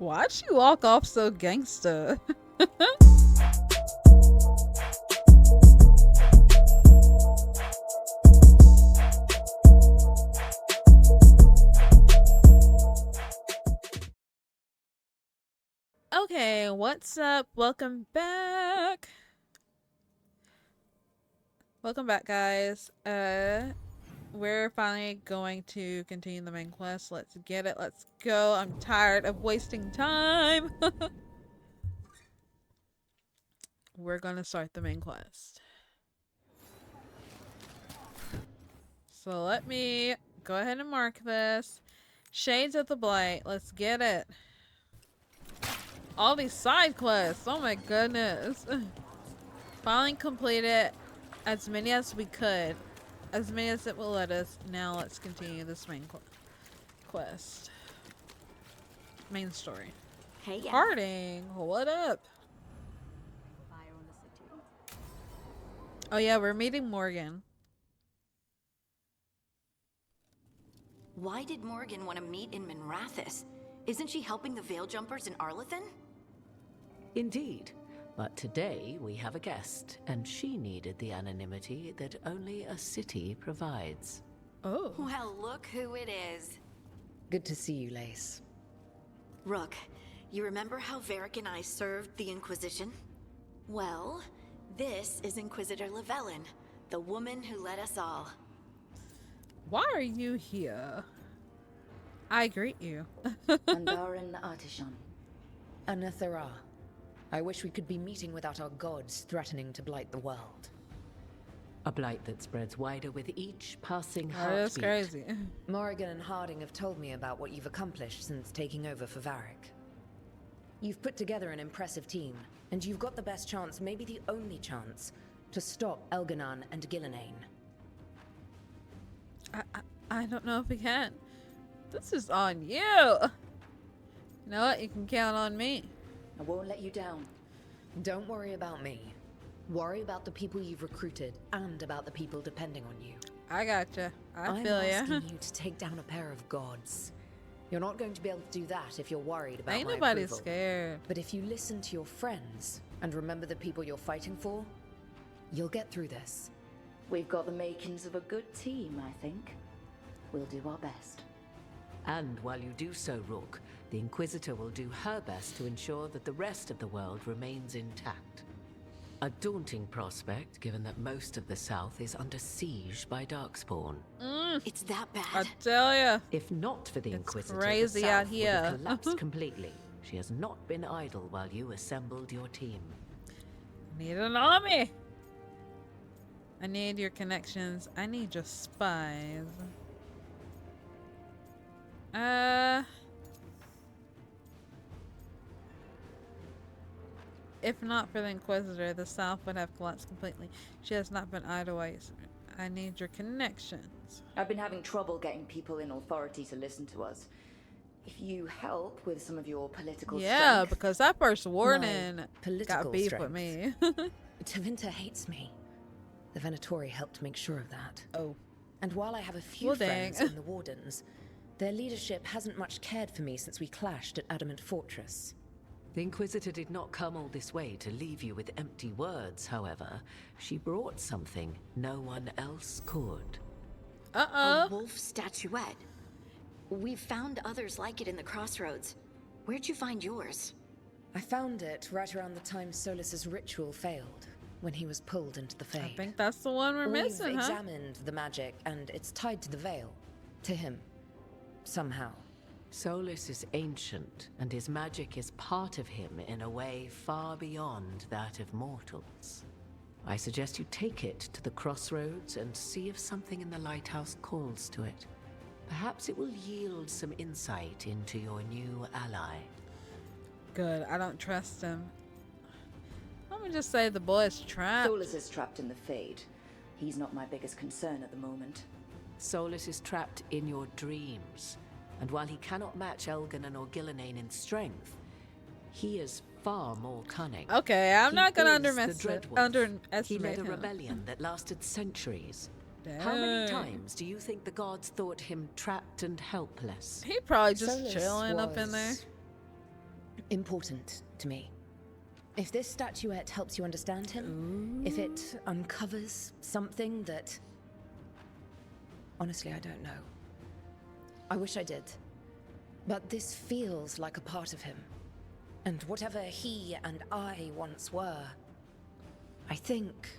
Why'd she walk off so gangsta? Okay, what's up? Welcome back. Welcome back, guys. We're finally going to continue the main quest. Let's get it. Let's go. I'm tired of wasting time. We're gonna start the main quest. So let me go ahead and mark this. Shades of the Blight. Let's get it. All these side quests. Oh my goodness. Finally completed as many as we could. As many as it will let us. Now let's continue this main quest. Main story. Hey, yeah. Harding, what up? Oh yeah, we're meeting Morgan. Why did Morgan want to meet in Minrathous? Isn't she helping the Veil Jumpers in Arlathan? Indeed. But today we have a guest, and she needed the anonymity that only a city provides. Oh. Well, look who it is. Good to see you, Lace. Rook, you remember how Varric and I served the Inquisition? Well, this is Inquisitor Llewellyn, the woman who led us all. Why are you here? I greet you. Andarin Artishan. Anathara. I wish we could be meeting without our gods threatening to blight the world. A blight that spreads wider with each passing Oh, heartbeat. that's crazy. Morrigan and Harding have told me about what you've accomplished since taking over for Varric. You've put together an impressive team, and you've got the best chance, maybe the only chance, to stop Elganan and Gillenane. I don't know if we can. This is on you. You know what? You can count on me. I won't let you down. Don't worry about me. Worry about the people you've recruited and about the people depending on you. I gotcha. I I'm feel ya. asking you to take down a pair of gods. You're not going to be able to do that if you're worried about Ain't my nobody approval. scared. But if you listen to your friends and remember the people you're fighting for, you'll get through this. We've got the makings of a good team, I think. We'll do our best. And while you do so, Rook, the Inquisitor will do her best to ensure that the rest of the world remains intact. A daunting prospect, given that most of the South is under siege by Darkspawn. It's that I bad. tell ya. If not for the It's Inquisitor, crazy the South out here. would have collapsed completely. She has not been idle while you assembled your team. Need an army. I need your connections. I need your spies. If not for the Inquisitor, the South would have collapsed completely. She has not been idolized. I need your connections. I've been having trouble getting people in authority to listen to us. If you help with some of your political Yeah, strength... because that first warning political got beef strength. with me. Tevinter hates me. The Venatori helped make sure of that. Oh. And while I have a few Well, dang. friends in the Wardens, their leadership hasn't much cared for me since we clashed at Adamant Fortress. The Inquisitor did not come all this way to leave you with empty words, however. She brought something no one else could. A wolf statuette. We've found others like it in the crossroads. Where'd you find yours? I found it right around the time Solas's ritual failed, when he was pulled into the Fade. I think that's the one we're missing, We've huh? examined the magic, and it's tied to the veil. To him. Somehow. Solas is ancient, and his magic is part of him in a way far beyond that of mortals. I suggest you take it to the crossroads and see if something in the lighthouse calls to it. Perhaps it will yield some insight into your new ally. Good. I don't trust him. Let me just say the boy's trapped. Solas is trapped in the Fade. He's not my biggest concern at the moment. Solas is trapped in your dreams, and while he cannot match Elganan or Gillenane in strength, he is far more cunning. Okay, I'm He not gonna is the underestimate Dreadwolf. He underestimate led a him. rebellion that lasted centuries. How many Dang. times do you think the gods thought him trapped and helpless? He probably just Solas chilling up in there. was important to me. If this statuette helps you understand him, if it uncovers something that... Honestly, I don't know. I wish I did. But this feels like a part of him. And whatever he and I once were, I think...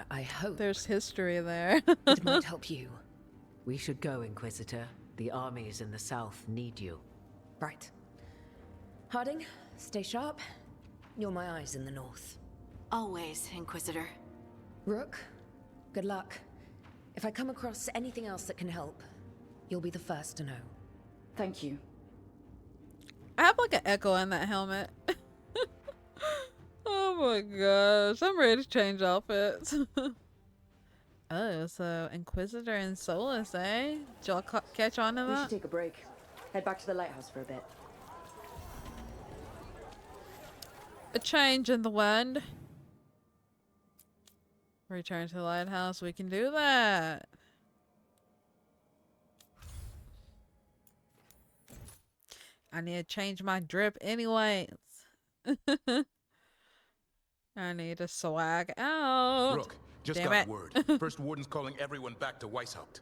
I hope... There's history there. it might help you. We should go, Inquisitor. The armies in the south need you. Right. Harding, stay sharp. You're my eyes in the north. Always, Inquisitor. Rook, good luck. If I come across anything else that can help, you'll be the first to know. Thank you. I have like an echo in that helmet. Oh my gosh, I'm ready to change outfits. Oh, so Inquisitor and Solas, eh? Did y'all catch on to We should that? take a break. Head back to the lighthouse for a bit. A change in the wind. Return to the lighthouse, we can do that. I need to change my drip anyways. I need to swag out. Rook, just Damn got it. word. First Warden's calling everyone back to Weishaupt.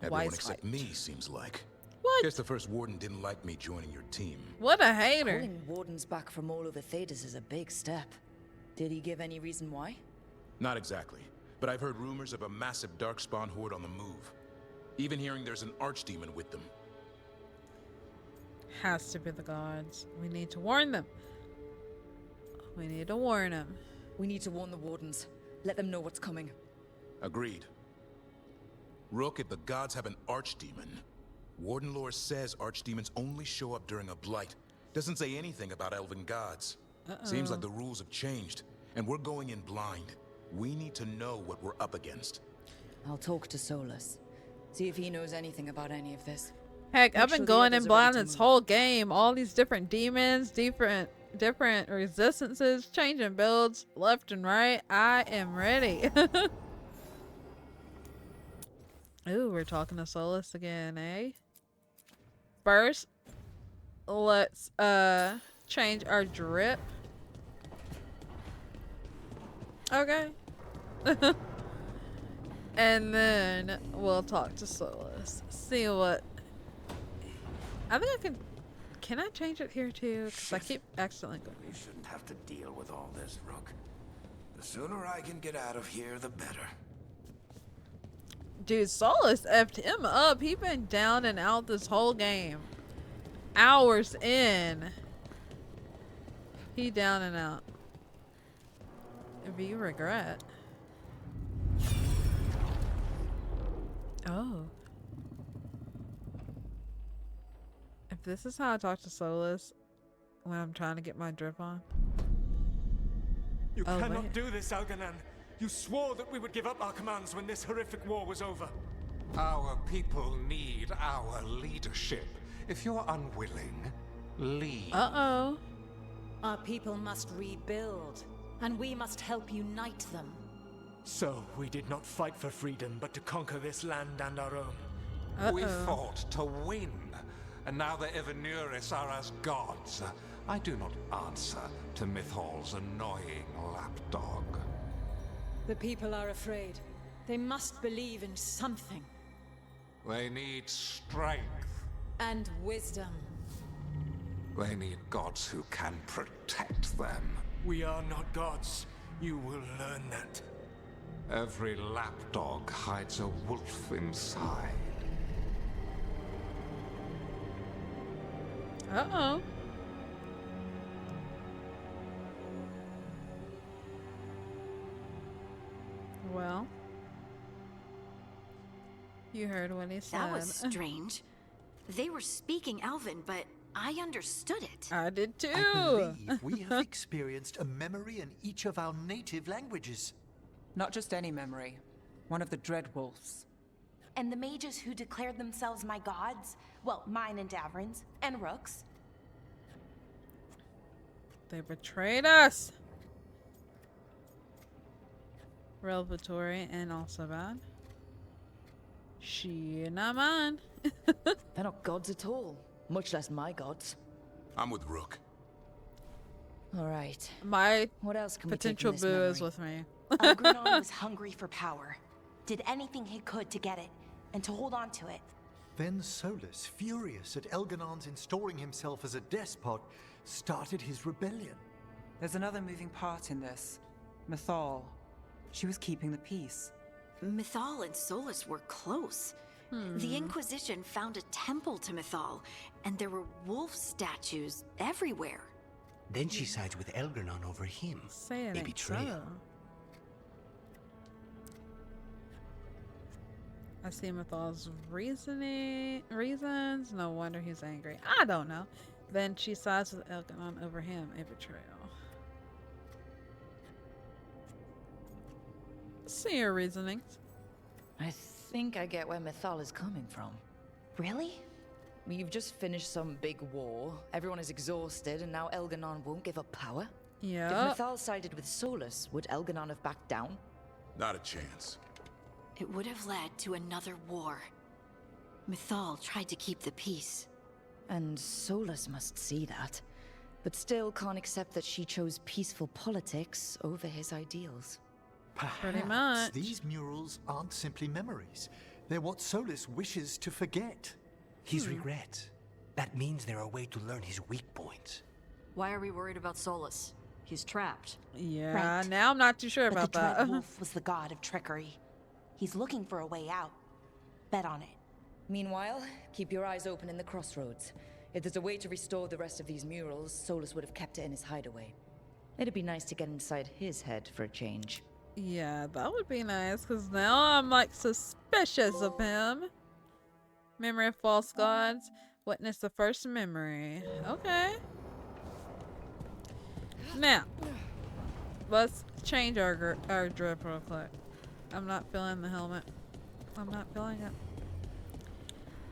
Everyone except me, seems like. What? Guess the First Warden didn't like me joining your team. What a hater. Calling wardens back from all over Thedas is a big step. Did he give any reason why? Not exactly, but I've heard rumors of a massive darkspawn horde on the move. Even hearing there's an archdemon with them. Has to be the gods. We need to warn them. We need to warn them. We need to warn the wardens. Let them know what's coming. Agreed. Rook, if the gods have an archdemon, Warden lore says archdemons only show up during a blight. Doesn't say anything about elven gods. Seems like the rules have changed, and we're going in blind. We need to know what we're up against. I'll talk to Solas. See if he knows anything about any of this. Heck, Make I've been sure the going others in are ready blind to this move. whole game. All these different demons, different resistances, changing builds left and right. I am ready. Ooh, we're talking to Solas again, eh? First, let's change our drip. Okay. And then we'll talk to Solas. See what... I think I can I change it here too? Because I keep accidentally going. You shouldn't have to deal with all this, Rook. The sooner I can get out of here, the better. Dude, Solas effed him up. He been down and out this whole game. Hours in. He down and out. V regret. Oh. If this is how I talk to Solas when I'm trying to get my drip on. You Oh, cannot wait. do this, Algernon. You swore that we would give up our commands when this horrific war was over. Our people need our leadership. If you're unwilling, leave. Uh-oh. Our people must rebuild, and we must help unite them. So, we did not fight for freedom, but to conquer this land and our own. We Uh-oh. fought to win, and now the Evanuris are as gods. I do not answer to Mythal's annoying lapdog. The people are afraid. They must believe in something. They need strength. And wisdom. They need gods who can protect them. We are not gods. You will learn that. Every lapdog hides a wolf inside. Uh-oh. Well. You heard what he said. That was strange. They were speaking Elven, but I understood it. I did too. I believe we have experienced a memory in each of our native languages. Not just any memory. One of the Dread Wolves. And the mages who declared themselves my gods, well, mine and Davrin's, and Rook's. They betrayed us. Revelatory and also bad. She not mine. They're not gods at all, much less my gods. I'm with Rook. All right. My What else can potential we take from this boo is memory? with me. Elgranon was hungry for power. Did anything he could to get it, and to hold on to it. Then Solas, furious at Elganon's installing himself as a despot, started his rebellion. There's another moving part in this. Mythal. She was keeping the peace. Mythal and Solas were close. The Inquisition found a temple to Mythal, and there were wolf statues everywhere. Then she sides with Elgranon over him. Say it A ain't betrayal. so. I see Mythal's reasons. No wonder he's angry. I don't know. Then she sides with Elganon over him. A betrayal. See your reasonings. I think I get where Mythal is coming from. Really? You've just finished some big war, everyone is exhausted, and now Elganon won't give up power? Yeah. If Mythal sided with Solas, would Elganon have backed down? Not a chance. It would have led to another war. Mythal tried to keep the peace. And Solas must see that, but still can't accept that she chose peaceful politics over his ideals. Pretty much. These murals aren't simply memories. They're what Solas wishes to forget. His regrets. That means they're a way to learn his weak points. Why are we worried about Solas? He's trapped. Yeah, Right. now I'm not too sure But about the that. Dread Wolf was the god of trickery. He's looking for a way out. Bet on it. Meanwhile, keep your eyes open in the crossroads. If there's a way to restore the rest of these murals, Solas would have kept it in his hideaway. It'd be nice to get inside his head for a change. Yeah, that would be nice, because now I'm like suspicious of him. Memory of false gods. Witness the first memory. Okay. Now, let's change our drip real quick. I'm not feeling the helmet. I'm not feeling it.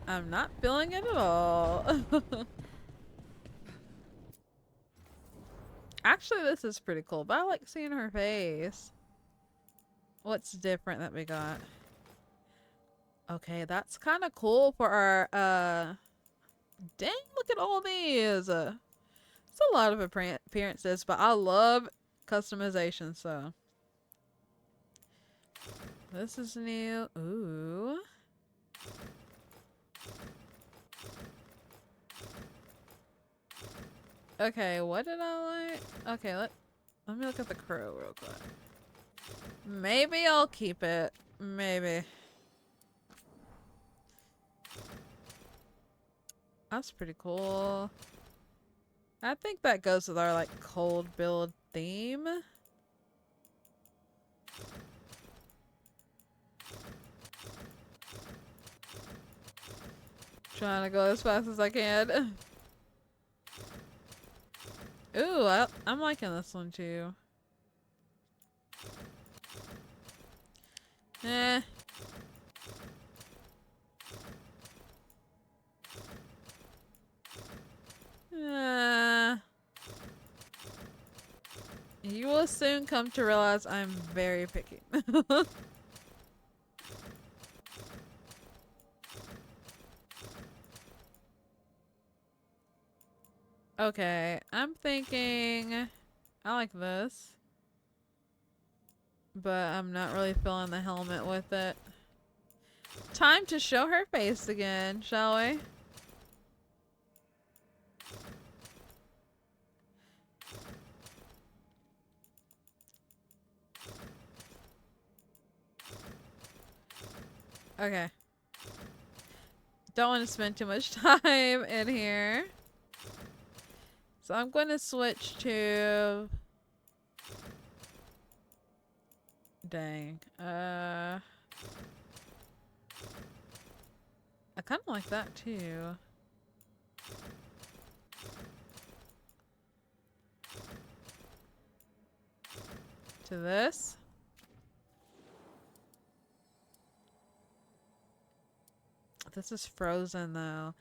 I'm not feeling it at all. Actually, this is pretty cool, but I like seeing her face. What's different that we got? Okay, that's kind of cool for our, dang, look at all these. It's a lot of appearances, but I love customization, so. This is new. Ooh. Okay, what did I like? Okay, let me look at the crow real quick. Maybe I'll keep it. Maybe. That's pretty cool. I think that goes with our like cold build theme. Trying to go as fast as I can. Ooh, I'm liking this one too. Eh. You will soon come to realize I'm very picky. Okay, I'm thinking I like this, but I'm not really feeling the helmet with it. Time to show her face again, shall we? Okay. Don't want to spend too much time in here. So I'm going to switch to... Dang. I kind of like that too. To this. This is frozen though.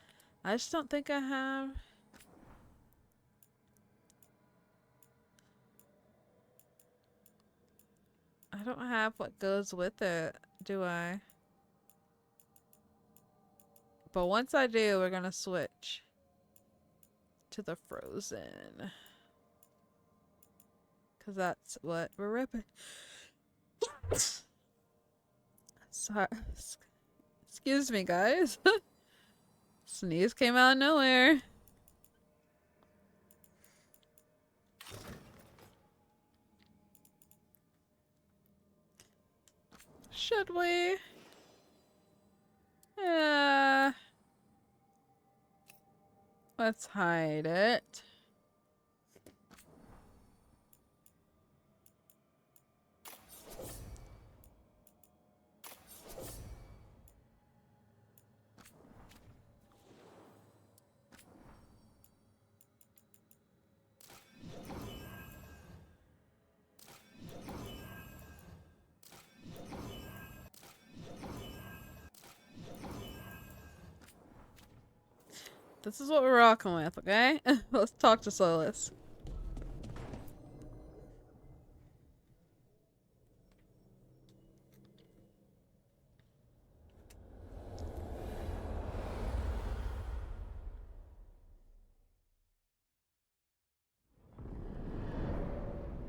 I just don't think I have... I don't have what goes with it, do I? But once I do, we're gonna switch to the frozen. Because that's what we're ripping. Sorry. Excuse me, guys. Sneeze came out of nowhere. Should we? Let's hide it. This is what we're rocking with, okay? Let's talk to Solas.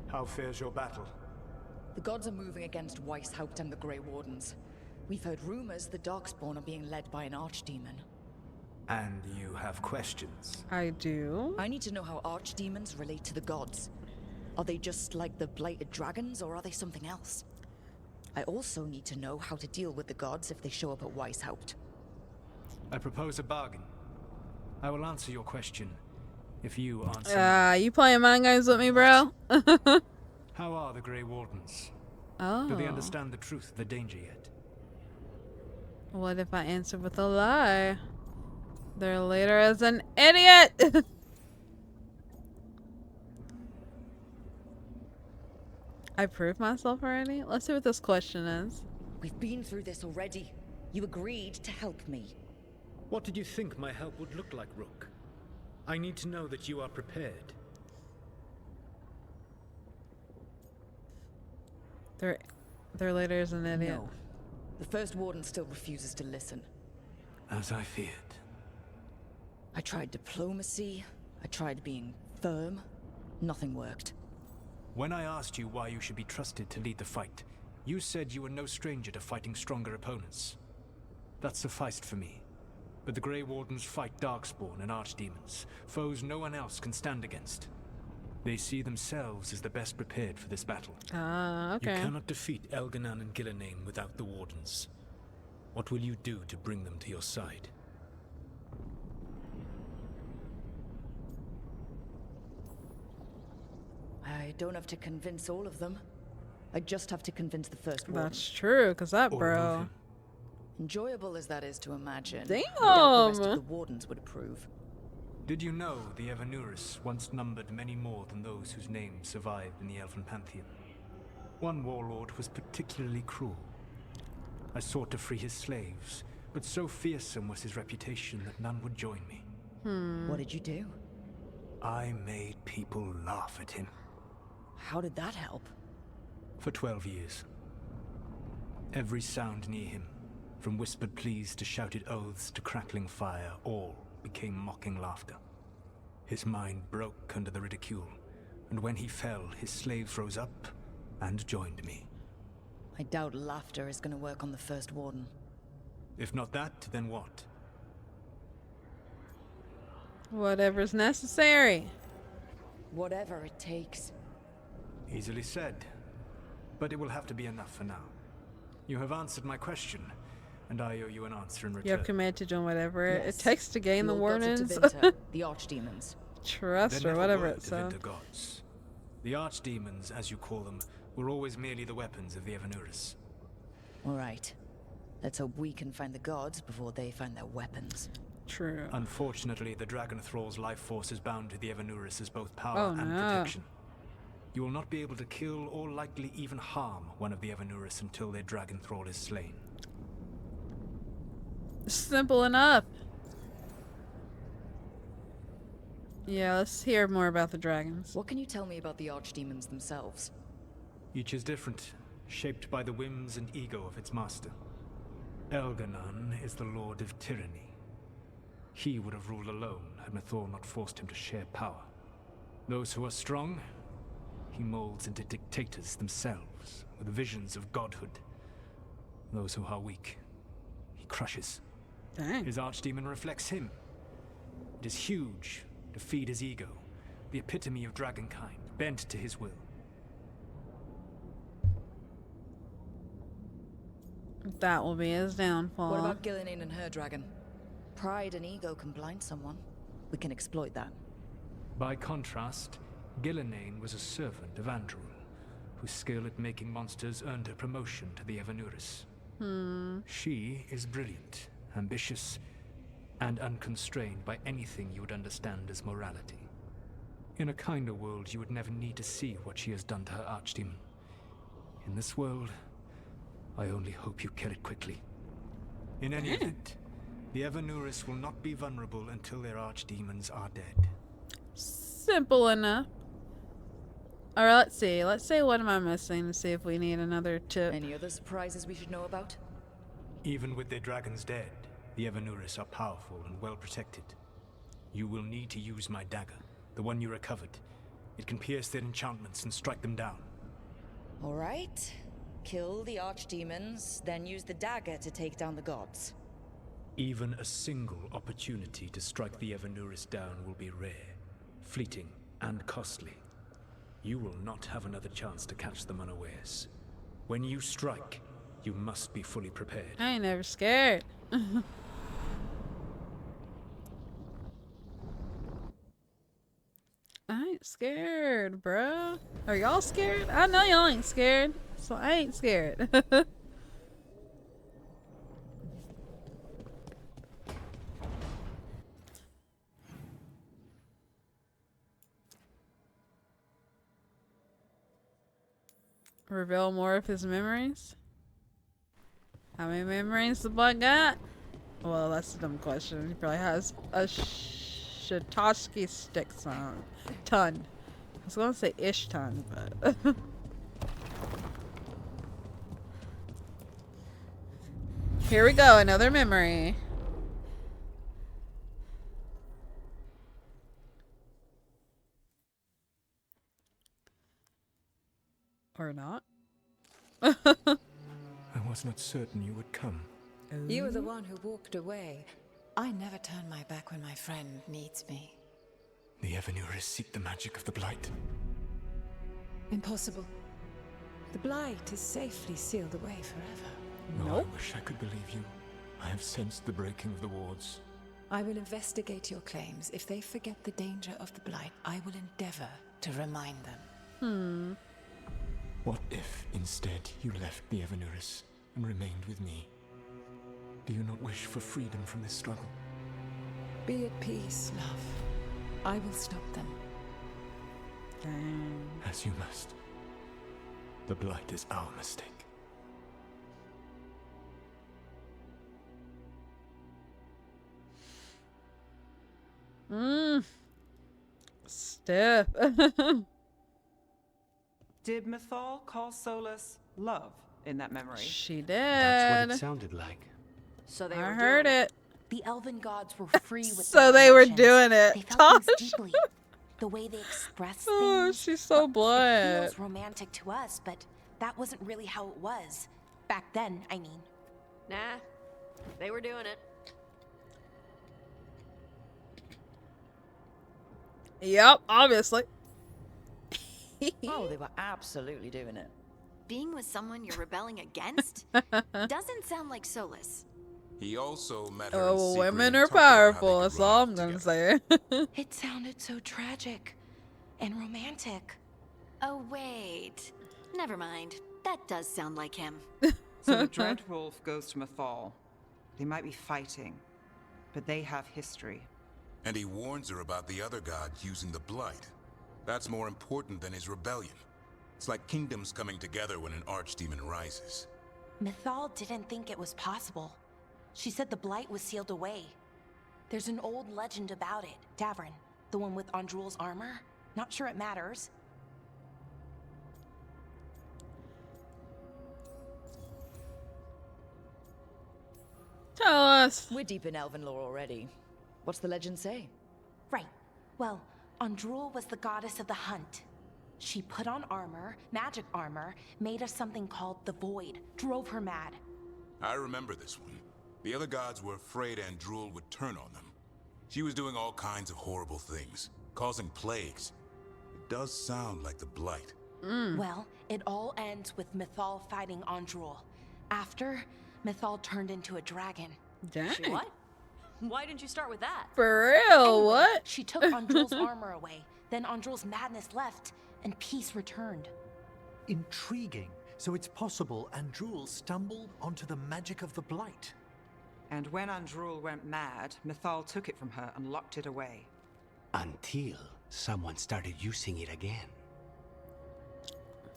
How fares your battle? The gods are moving against Weishaupt and the Grey Wardens. We've heard rumors the Darkspawn are being led by an archdemon. And you have questions? I do. I need to know how archdemons relate to the gods. Are they just like the blighted dragons, or are they something else? I also need to know how to deal with the gods if they show up at Weishaupt. I propose a bargain. I will answer your question if you answer. You playing mind games with me, bro? How are the Grey Wardens? Oh. Do they understand the truth of the danger yet? What if I answer with a lie? Their leader is an idiot! I proved myself already? Let's see what this question is. We've been through this already. You agreed to help me. What did you think my help would look like, Rook? I need to know that you are prepared. Their leader is an idiot. No. The First Warden still refuses to listen. As I feared. I tried diplomacy. I tried being firm. Nothing worked. When I asked you why you should be trusted to lead the fight, you said you were no stranger to fighting stronger opponents. That sufficed for me. But the Grey Wardens fight Darkspawn and Archdemons, foes no one else can stand against. They see themselves as the best prepared for this battle. Okay. You cannot defeat Elganan and Gillenane without the Wardens. What will you do to bring them to your side? I don't have to convince all of them. I just have to convince the First Warden. That's true, because that bro... Enjoyable as that is to imagine, damn! I doubt the rest of the Wardens would approve. Did you know the Evanuris once numbered many more than those whose names survived in the Elven Pantheon? One warlord was particularly cruel. I sought to free his slaves, but so fearsome was his reputation that none would join me. What did you do? I made people laugh at him. How did that help? For 12 years. Every sound near him, from whispered pleas to shouted oaths to crackling fire, all became mocking laughter. His mind broke under the ridicule, and when he fell, his slaves rose up and joined me. I doubt laughter is going to work on the First Warden. If not that, then what? Whatever's necessary. Whatever it takes. Easily said, but it will have to be enough for now. You have answered my question, and I owe you an answer in return. You have committed to doing whatever Yes. it takes to gain the Wardens. the Archdemons. Trust or whatever it says. Gods. The Archdemons, as you call them, were always merely the weapons of the Evanuris. All right. Let's hope we can find the gods before they find their weapons. True. Unfortunately, the Dragon Thrall's life force is bound to the Evanuris as both power and protection. You will not be able to kill or likely even harm one of the Evanuris until their Dragon Thrall is slain. Simple enough. Yeah, let's hear more about the dragons. What can you tell me about the Archdemons themselves? Each is different, shaped by the whims and ego of its master. Elganan is the Lord of Tyranny. He would have ruled alone had Mythor not forced him to share power. Those who are strong, he molds into dictators themselves, with visions of godhood. Those who are weak, he crushes. Dang. His archdemon reflects him. It is huge to feed his ego, the epitome of dragonkind, bent to his will. That will be his downfall. What about Gillenane and her dragon? Pride and ego can blind someone. We can exploit that. By contrast, Gillenane was a servant of Andrul, whose skill at making monsters earned her promotion to the Evanuris. She is brilliant, ambitious, and unconstrained by anything you would understand as morality. In a kinder world, you would never need to see what she has done to her archdemon. In this world, I only hope you kill it quickly. In any event, the Evanuris will not be vulnerable until their archdemons are dead. Simple enough. Alright, let's see. Let's say what am I missing to see if we need another tip. Any other surprises we should know about? Even with their dragons dead, the Evanuris are powerful and well protected. You will need to use my dagger, the one you recovered. It can pierce their enchantments and strike them down. All right. Kill the archdemons, then use the dagger to take down the gods. Even a single opportunity to strike the Evanuris down will be rare, fleeting, and costly. You will not have another chance to catch them unawares. When you strike, you must be fully prepared. I ain't never scared. I ain't scared, bro. Are y'all scared? I know y'all ain't scared, so I ain't scared. Reveal more of his memories? How many memories the bug got? Well, that's a dumb question. He probably has a Shitoshki stick ton. I was gonna say ish ton, but here we go, another memory. Or not. I was not certain you would come. You were the one who walked away. I never turn my back when my friend needs me. The Evanuris seek the magic of the Blight. Impossible. The Blight is safely sealed away forever. No, I wish I could believe you. I have sensed the breaking of the wards. I will investigate your claims. If they forget the danger of the Blight, I will endeavor to remind them. What if, instead, you left the Evanuris and remained with me? Do you not wish for freedom from this struggle? Be at peace, love. I will stop them. As you must. The Blight is our mistake. Stiff. Did Mythal call Solas love in that memory? She did. That's what it sounded like. So they I were heard doing it. The elven gods were free with So their they were emotions. doing it. They felt things Tosh. deeply. The way they express Oh, things. she's so It blunt. feels romantic to us, but that wasn't really how it was. Back then, I mean. Nah, they were doing it. Yep, obviously. Oh, they were absolutely doing it. Being with someone you're rebelling against doesn't sound like Solas. He also met her in Oh, secret women and are talked about how they powerful. could That's all run I'm gonna together. say. It sounded so tragic and romantic. Oh, wait. Never mind. That does sound like him. So the Dread Wolf goes to Mythal. They might be fighting, but they have history. And he warns her about the other gods using the Blight. That's more important than his rebellion. It's like kingdoms coming together when an archdemon rises. Mythal didn't think it was possible. She said the Blight was sealed away. There's an old legend about it. Davrin, the one with Andrul's armor. Not sure it matters. Tell us. We're deep in elven lore already. What's the legend say? Right. Well, Andrul was the goddess of the hunt. She put on armor, magic armor, made us something called the Void, drove her mad. I remember this one. The other gods were afraid Andrul would turn on them. She was doing all kinds of horrible things, causing plagues. It does sound like the Blight. Well, it all ends with Mythal fighting Andrul. After, Mythal turned into a dragon. Dang. She what? Why didn't you start with that? For real, Anyway, what? She took Andrul's armor away. Then Andrul's madness left, and peace returned. Intriguing. So it's possible Andrul stumbled onto the magic of the Blight. And when Andrul went mad, Mythal took it from her and locked it away. Until someone started using it again.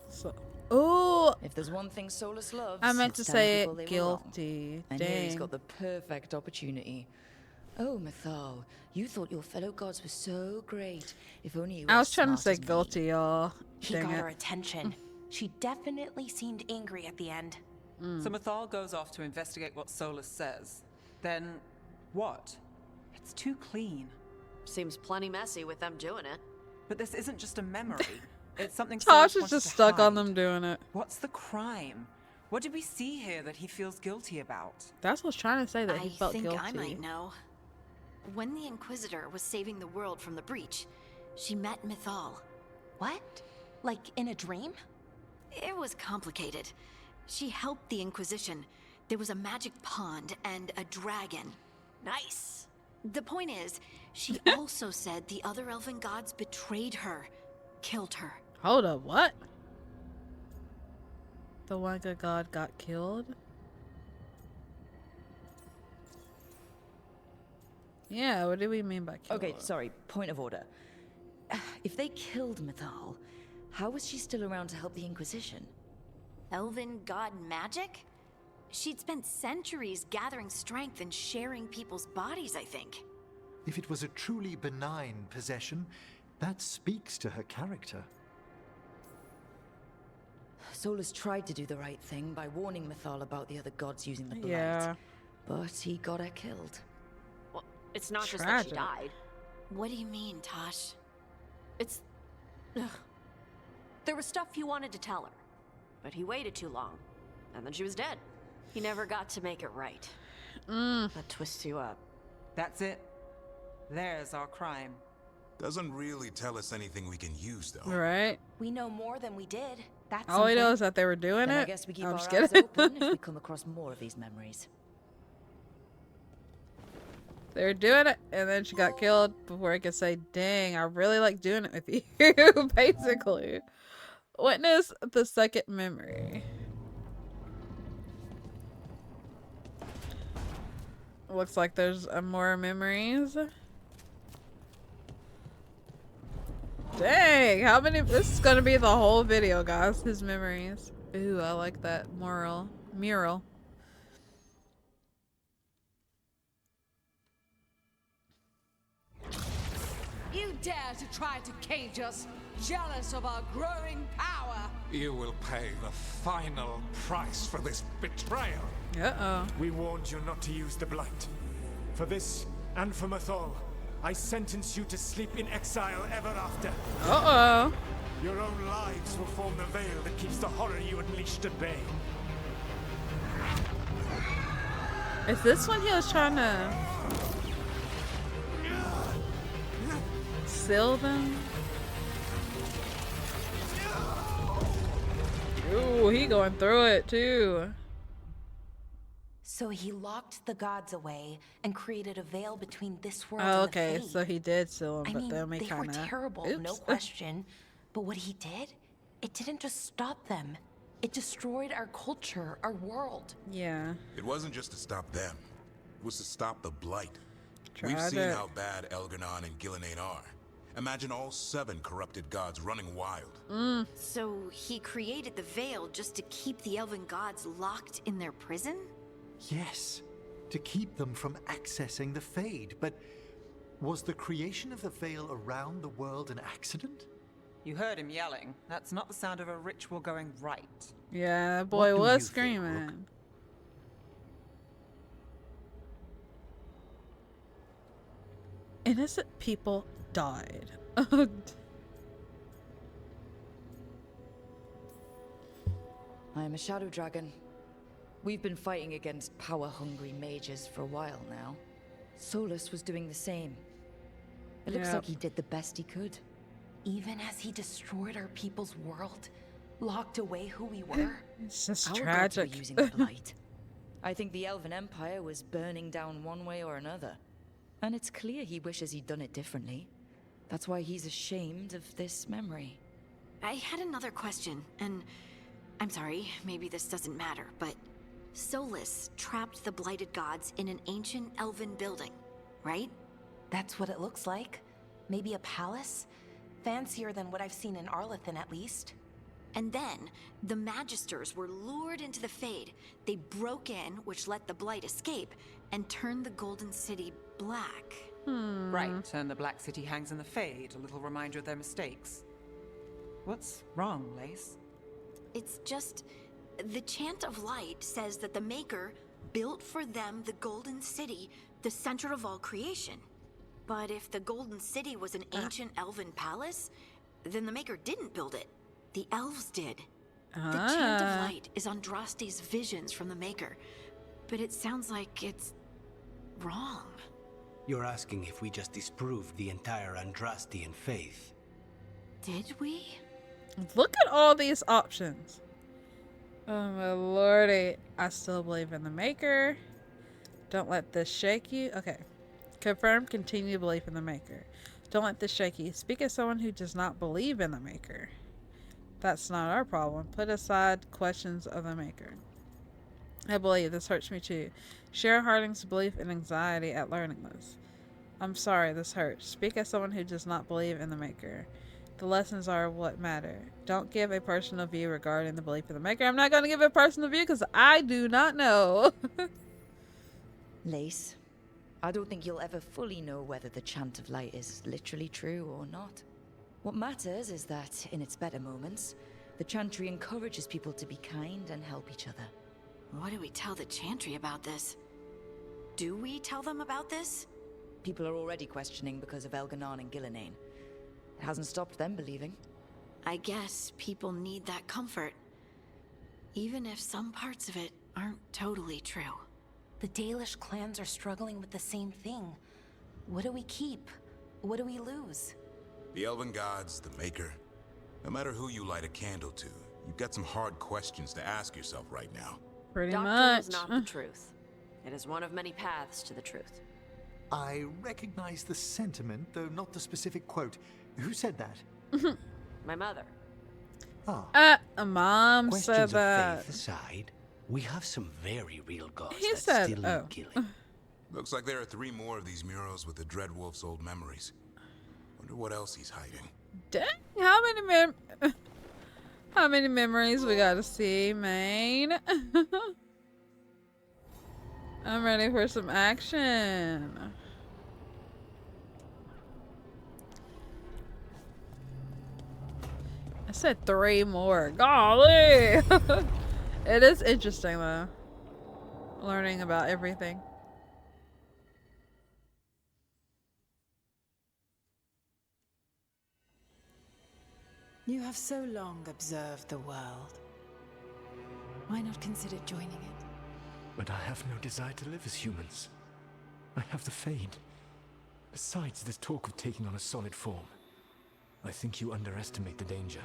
So, oh, If there's one thing Solas loves, I meant to it's say telling people it they were wrong. guilty. And here he's Dang. got the perfect opportunity. Oh, Mythal, you thought your fellow gods were so great. If only you were I was as trying to smart say as me. guilty, y'all. He Dang got it. her attention. She definitely seemed angry at the end. So Mythal goes off to investigate what Solas says. Then, what? It's too clean. Seems plenty messy with them doing it. But this isn't just a memory. It's something Tosh Solas is wanted just to stuck on hide. them doing it. What's the crime? What did we see here that he feels guilty about? That's what I was trying to say, that he I felt think guilty. I might know. When the Inquisitor was saving the world from the breach, she met Mythal. What? Like in a dream? It was complicated. She helped the Inquisition. There was a magic pond and a dragon. Nice. The point is, she also said the other elven gods betrayed her, killed her. Hold up, what? The one good god got killed? Yeah, what do we mean by killed? Okay, sorry, point of order. If they killed Mythal, how was she still around to help the Inquisition? Elven god magic? She'd spent centuries gathering strength and sharing people's bodies, I think. If it was a truly benign possession, that speaks to her character. Solas tried to do the right thing by warning Mythal about the other gods using the Blight. Yeah. But he got her killed. Well, it's not just that she Tragic. died. What do you mean, Tosh? It's... Ugh. There was stuff he wanted to tell her, but he waited too long, and then she was dead. He never got to make it right. That twists you up. That's it. There's our crime. Doesn't really tell us anything we can use, though. Right? We know more than we did. That's All we know something. is that they were doing Then it. I guess we keep I'm our just eyes kidding. open if we come across more of these memories. They were doing it, and then she got killed before I could say, dang, I really like doing it with you, basically. Witness the second memory. Looks like there's more memories. Dang, how many? This is gonna be the whole video, guys. His memories. Ooh, I like that mural. You dare to try to cage us, jealous of our growing power. You will pay the final price for this betrayal. Uh-oh. We warned you not to use the Blight. For this, and for Mythal, I sentence you to sleep in exile ever after. Uh-oh. Your own lives will form the veil that keeps the horror you unleashed at bay. Is this when he was trying to seal them? Ooh, he going through it too. So he locked the gods away and created a veil between this world Oh, and the okay, Fade. so he did seal them, I but mean, then we they were kind of terrible, no question. But what he did, it didn't just stop them. It destroyed our culture, our world. Yeah. It wasn't just to stop them. It was to stop the Blight. We've Tried seen it. how bad Elganon and Gillenane are. Imagine all 7 corrupted gods running wild. So he created the veil just to keep the elven gods locked in their prison? Yes, to keep them from accessing the Fade. But was the creation of the veil around the world an accident? You heard him yelling. That's not the sound of a ritual going right. Yeah, that boy do was you think, screaming. Innocent people died. I am a shadow dragon. We've been fighting against power-hungry mages for a while now. Solas was doing the same. It looks like he did the best he could. Even as he destroyed our people's world, locked away who we were. It's just Our tragic. gods were using the blight. I think the Elven Empire was burning down one way or another. And it's clear he wishes he'd done it differently. That's why he's ashamed of this memory. I had another question, and I'm sorry, maybe this doesn't matter, but Solas trapped the blighted gods in an ancient elven building, right? That's what it looks like. Maybe a palace? Fancier than what I've seen in Arlethan, at least. And then, the Magisters were lured into the Fade. They broke in, which let the blight escape, and turned the Golden City black. Right, and the Black City hangs in the Fade, a little reminder of their mistakes. What's wrong, Lace? It's just... the Chant of Light says that the Maker built for them the Golden City, the center of all creation. But if the Golden City was an ancient elven palace, then the Maker didn't build it. The elves did. The Chant of Light is Andraste's visions from the Maker, but it sounds like it's wrong. You're asking if we just disproved the entire Andrastian faith. Did we? Look at all these options. Oh my lordy. I still believe in the Maker. Don't let this shake you. Okay. Confirm continued belief in the Maker. Don't let this shake you. Speak as someone who does not believe in the Maker. That's not our problem. Put aside questions of the Maker. I believe. This hurts me too. Share Harding's belief and anxiety at learning this. I'm sorry, this hurts. Speak as someone who does not believe in the Maker. The lessons are what matter. Don't give a personal view regarding the belief of the Maker. I'm not going to give a personal view because I do not know. Lace, I don't think you'll ever fully know whether the Chant of Light is literally true or not. What matters is that, in its better moments, the Chantry encourages people to be kind and help each other. What do we tell the Chantry about this? Do we tell them about this? People are already questioning because of Elganon and Gillenane. It hasn't stopped them believing. I guess people need that comfort. Even if some parts of it aren't totally true. The Dalish clans are struggling with the same thing. What do we keep? What do we lose? The elven gods, the Maker. No matter who you light a candle to, you've got some hard questions to ask yourself right now. Pretty Doctrine much. is not the truth. It is one of many paths to the truth. I recognize the sentiment, though not the specific quote. Who said that? My mother. A mom said Questions that. of faith aside, we have some very real gods He that said, still oh. need killing. Looks like there are 3 more of these murals with the Dreadwolf's old memories. Wonder what else he's hiding. Dang, how many memories we gotta see, man? I'm ready for some action. I said 3 more. Golly! It is interesting though. Learning about everything. You have so long observed the world. Why not consider joining it? But I have no desire to live as humans. I have the Fade. Besides, this talk of taking on a solid form. I think you underestimate the danger.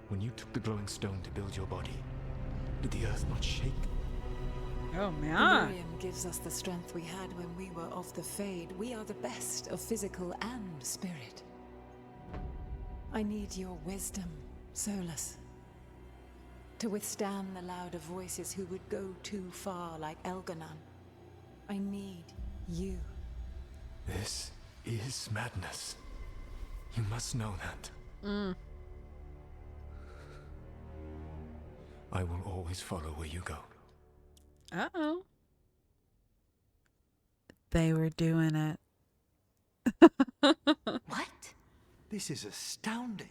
When you took the glowing stone to build your body, did the earth not shake? Oh man. Miriam gives us the strength we had when we were of the Fade. We are the best of physical and spirit. I need your wisdom, Solas. To withstand the louder voices who would go too far like Elganon. I need you. This is madness. You must know that. I will always follow where you go. Uh-oh. They were doing it. What? This is astounding.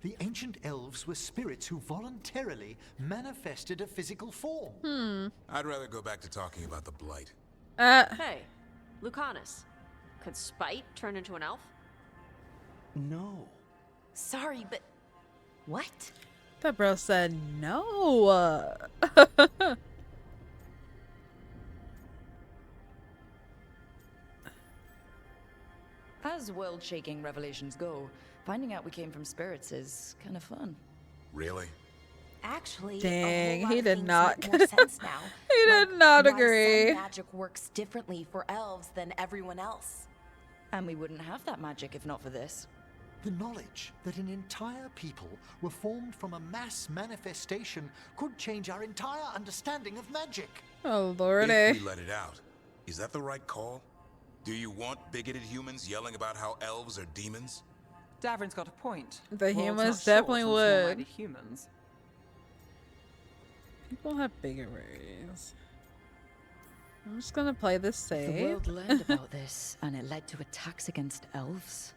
The ancient elves were spirits who voluntarily manifested a physical form. I'd rather go back to talking about the Blight. Hey, Lucanus. Could Spite turn into an elf? No. Sorry, but... What? That bro said no. As world-shaking revelations go, finding out we came from spirits is kind of fun. Really? Actually, Dang, a whole lot he of did things not. make more sense now. He did not why agree. some magic works differently for elves than everyone else. And we wouldn't have that magic if not for this. The knowledge that an entire people were formed from a mass manifestation could change our entire understanding of magic. Oh, lordy. If we let it out, is that the right call? Do you want bigoted humans yelling about how elves are demons? Davrin's got a point. The World's humans not short definitely on would. small-minded humans. People have bigger worries. I'm just gonna play this safe. The world learned about this, and it led to attacks against elves.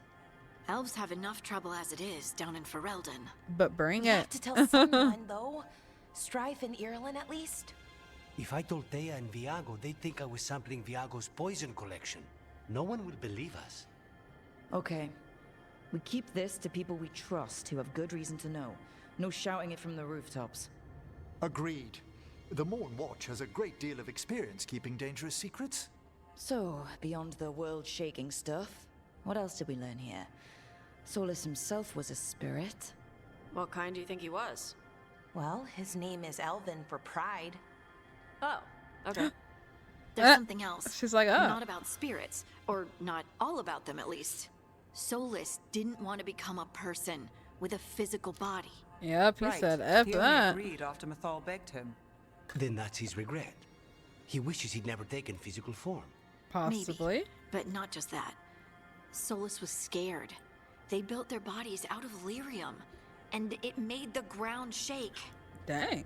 Elves have enough trouble as it is down in Ferelden. But bring We it. have to tell someone, though. Strife and Ireland, at least. If I told Thea and Viago, they'd think I was sampling Viago's poison collection. No one would believe us. Okay. We keep this to people we trust who have good reason to know. No shouting it from the rooftops. Agreed. The Morn Watch has a great deal of experience keeping dangerous secrets. So, beyond the world-shaking stuff, what else did we learn here? Solas himself was a spirit. What kind do you think he was? Well, his name is Elven for pride. Oh, okay. There's something else. She's like, oh. Not about spirits, or not all about them at least. Solas didn't want to become a person with a physical body. Yep, he Right. said F He only that. agreed after Mythal begged him. Then that's his regret. He wishes he'd never taken physical form. Possibly. Maybe, but not just that. Solas was scared. They built their bodies out of lyrium, and it made the ground shake. Dang.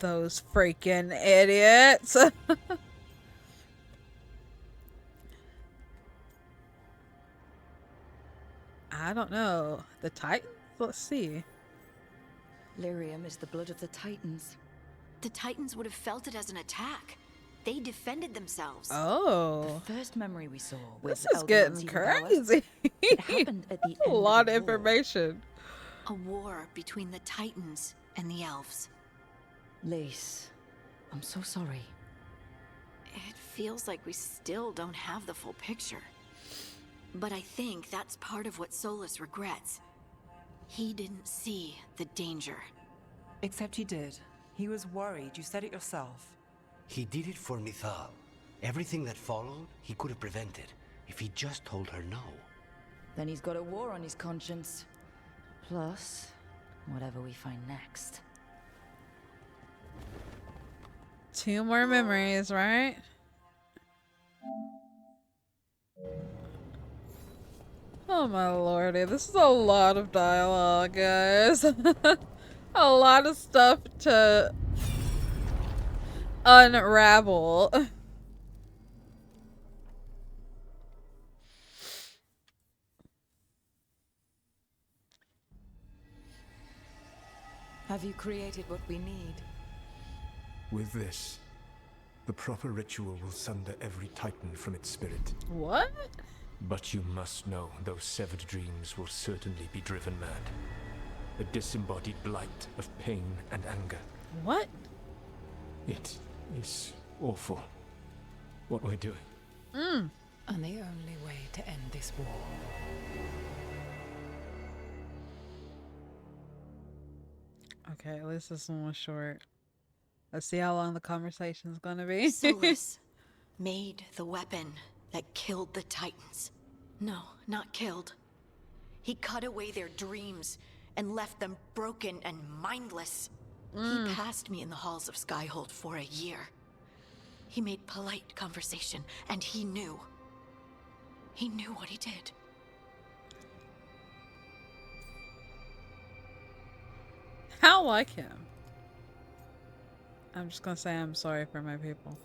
Those freaking idiots. I don't know. The Titans? Let's see. Lyrium is the blood of the Titans. The Titans would have felt it as an attack. They defended themselves. Oh. The first memory we saw was This is getting crazy. It happened at the A end lot of of the war. information. A war between the Titans and the elves. Lace, I'm so sorry. It feels like we still don't have the full picture. But I think that's part of what Solas regrets. He didn't see the danger. Except he did. He was worried. You said it yourself. He did it for Mythal. Everything that followed, he could have prevented if he just told her no. Then he's got a war on his conscience. Plus, whatever we find next. 2 more memories, right? Oh my lordy, this is a lot of dialogue, guys. A lot of stuff to unravel. Have you created what we need? With this, the proper ritual will sunder every titan from its spirit. What? But you must know those severed dreams will certainly be driven mad. A disembodied blight of pain and anger. What? It is awful what we're doing. And the only way to end this war. Okay, at least this one was short. Let's see how long the conversation's gonna be. Solas made the weapon that killed the Titans. No, not killed. He cut away their dreams and left them broken and mindless. He passed me in the halls of Skyhold for a year. He made polite conversation, and he knew. He knew what he did. How like him? I'm just gonna say I'm sorry for my people.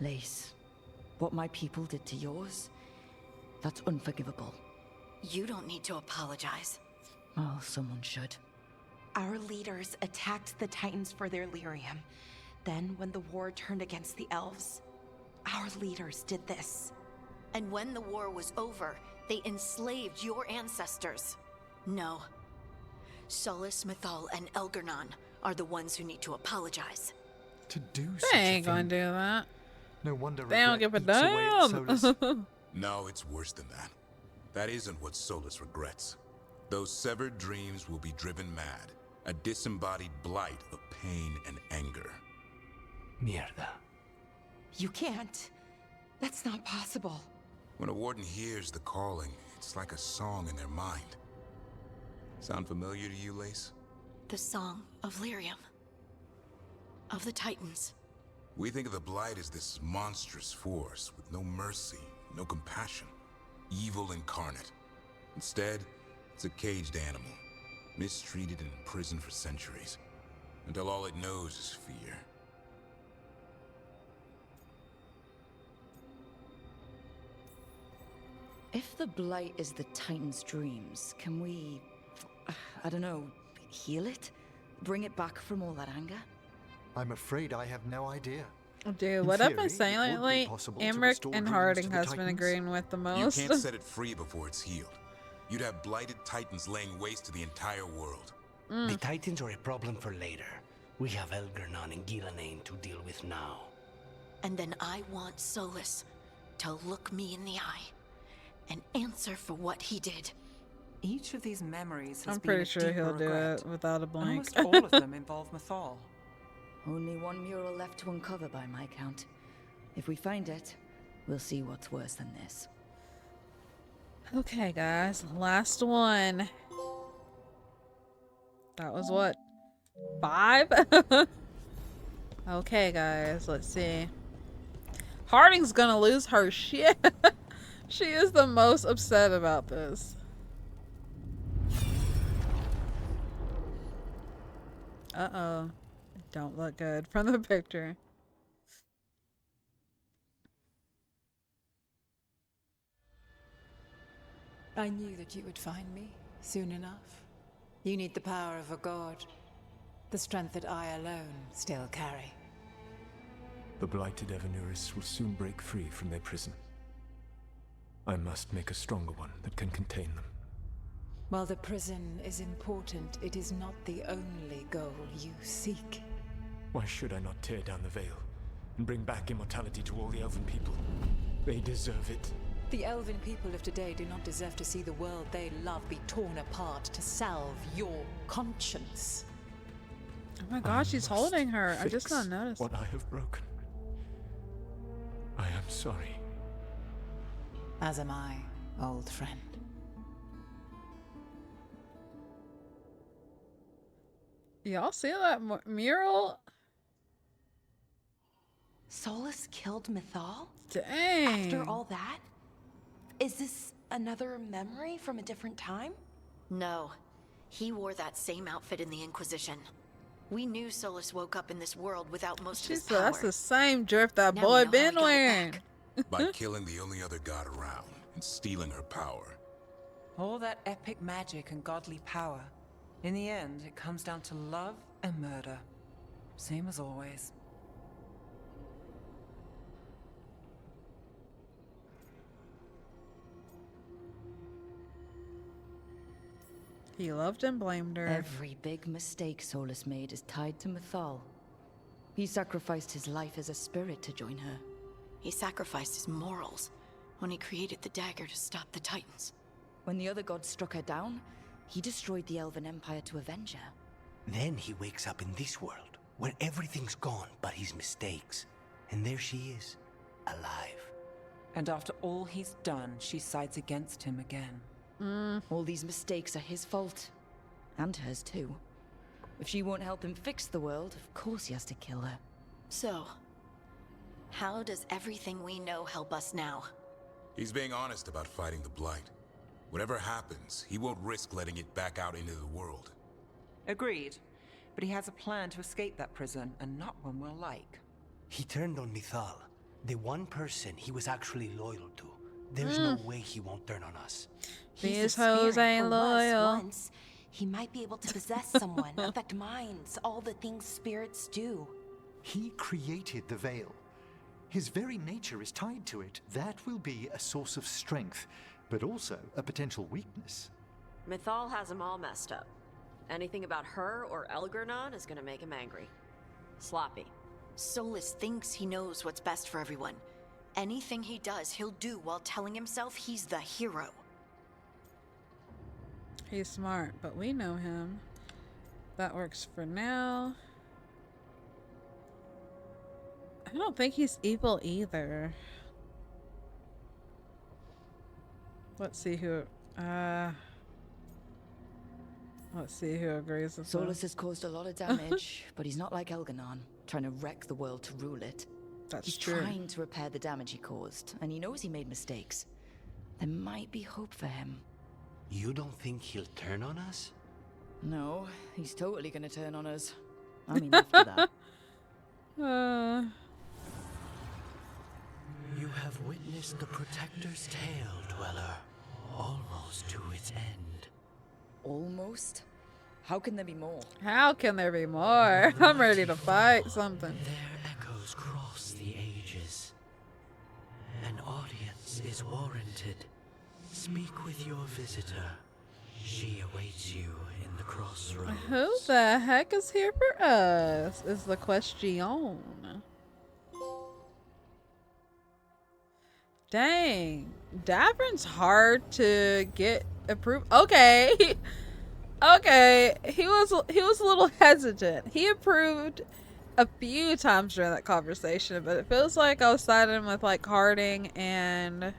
Lace, what my people did to yours, that's unforgivable. You don't need to apologize. Oh, someone should. Our leaders attacked the Titans for their lyrium. Then, when the war turned against the elves, our leaders did this. And when the war was over, they enslaved your ancestors. No, Solas, Mythal, and Elgernon are the ones who need to apologize. To do They such ain't a gonna thing. do that. No wonder They don't regret give a eats away at Solas. damn. No, it's worse than that. That isn't what Solas regrets. Those severed dreams will be driven mad. A disembodied blight of pain and anger. Mierda. You can't. That's not possible. When a warden hears the calling, it's like a song in their mind. Sound familiar to you, Lace? The Song of Lyrium. Of the Titans. We think of the Blight as this monstrous force with no mercy, no compassion. Evil incarnate. Instead, it's a caged animal. Mistreated and imprisoned for centuries. Until all it knows is fear. If the Blight is the Titan's dreams, can we, I don't know, heal it? Bring it back from all that anger? I'm afraid I have no idea. Dude, what I've been saying lately, Emmerich and Harding has been agreeing with the most. You can't set it free before it's healed. You'd have blighted Titans laying waste to the entire world. The Titans are a problem for later. We have Elgernon and Gillenane to deal with now. And then I want Solas to look me in the eye and answer for what he did. Each of these memories has I'm been pretty a sure deeper he'll do regret. it without a blank. Almost all of them involve Mythal. Only one mural left to uncover by my count. If we find it, we'll see what's worse than this. Okay, guys, last one. That was what? 5? Okay, guys, let's see. Harding's gonna lose her shit. She is the most upset about this. Uh-oh. Don't look good from the picture. I knew that you would find me soon enough. You need the power of a god. The strength that I alone still carry. The blighted Evanuris will soon break free from their prison. I must make a stronger one that can contain them. While the prison is important, it is not the only goal you seek. Why should I not tear down the veil and bring back immortality to all the elven people? They deserve it. The elven people of today do not deserve to see the world they love be torn apart to salve your conscience. Oh my gosh, she's holding her. I just not noticed. What I have broken. I am sorry. As am I, old friend. Y'all see that mural? Solas killed Mythal? Dang. After all that? Is this another memory from a different time? No. He wore that same outfit in the Inquisition. We knew Solas woke up in this world without most of his power. That's the same drift that Now boy we know how been he got it wearing. By killing the only other god around and stealing her power. All that epic magic and godly power. In the end, it comes down to love and murder. Same as always. He loved and blamed her. Every big mistake Solas made is tied to Mythal. He sacrificed his life as a spirit to join her. He sacrificed his morals when he created the dagger to stop the Titans. When the other gods struck her down, he destroyed the Elven Empire to avenge her. Then he wakes up in this world, where everything's gone but his mistakes. And there she is, alive. And after all he's done, she sides against him again. All these mistakes are his fault. And hers too. If she won't help him fix the world, of course he has to kill her. So, how does everything we know help us now? He's being honest about fighting the Blight. Whatever happens, he won't risk letting it back out into the world. Agreed. But he has a plan to escape that prison, and not one we'll like. He turned on Mythal, the one person he was actually loyal to. There's no way he won't turn on us. These hoes ain't loyal. Once, he might be able to possess someone, affect minds, all the things spirits do. He created the veil. His very nature is tied to it. That will be a source of strength, but also a potential weakness. Mythal has them all messed up. Anything about her or Elgernon is gonna make him angry. Sloppy. Solas thinks he knows what's best for everyone. Anything he does, he'll do while telling himself he's the hero. He's smart, but we know him. That works for now. I don't think he's evil either. Let's see who agrees with Solas has caused a lot of damage, but he's not like Elgernon, trying to wreck the world to rule it. He's true. Trying to repair the damage he caused, and he knows he made mistakes. There might be hope for him. You don't think he'll turn on us? No, he's totally gonna turn on us. I mean, after that. You have witnessed the Protector's tale, Dweller. Almost to its end. Almost? How can there be more? How can there be more? I'm ready to fight something. Their echoes cross the ages. An audience is warranted. Speak with your visitor. She awaits you in the crossroads. Who the heck is here for us? Is the question. Dang. Davern's hard to get approved. Okay. Okay. He was a little hesitant. He approved a few times during that conversation, but it feels like I was siding with like Harding and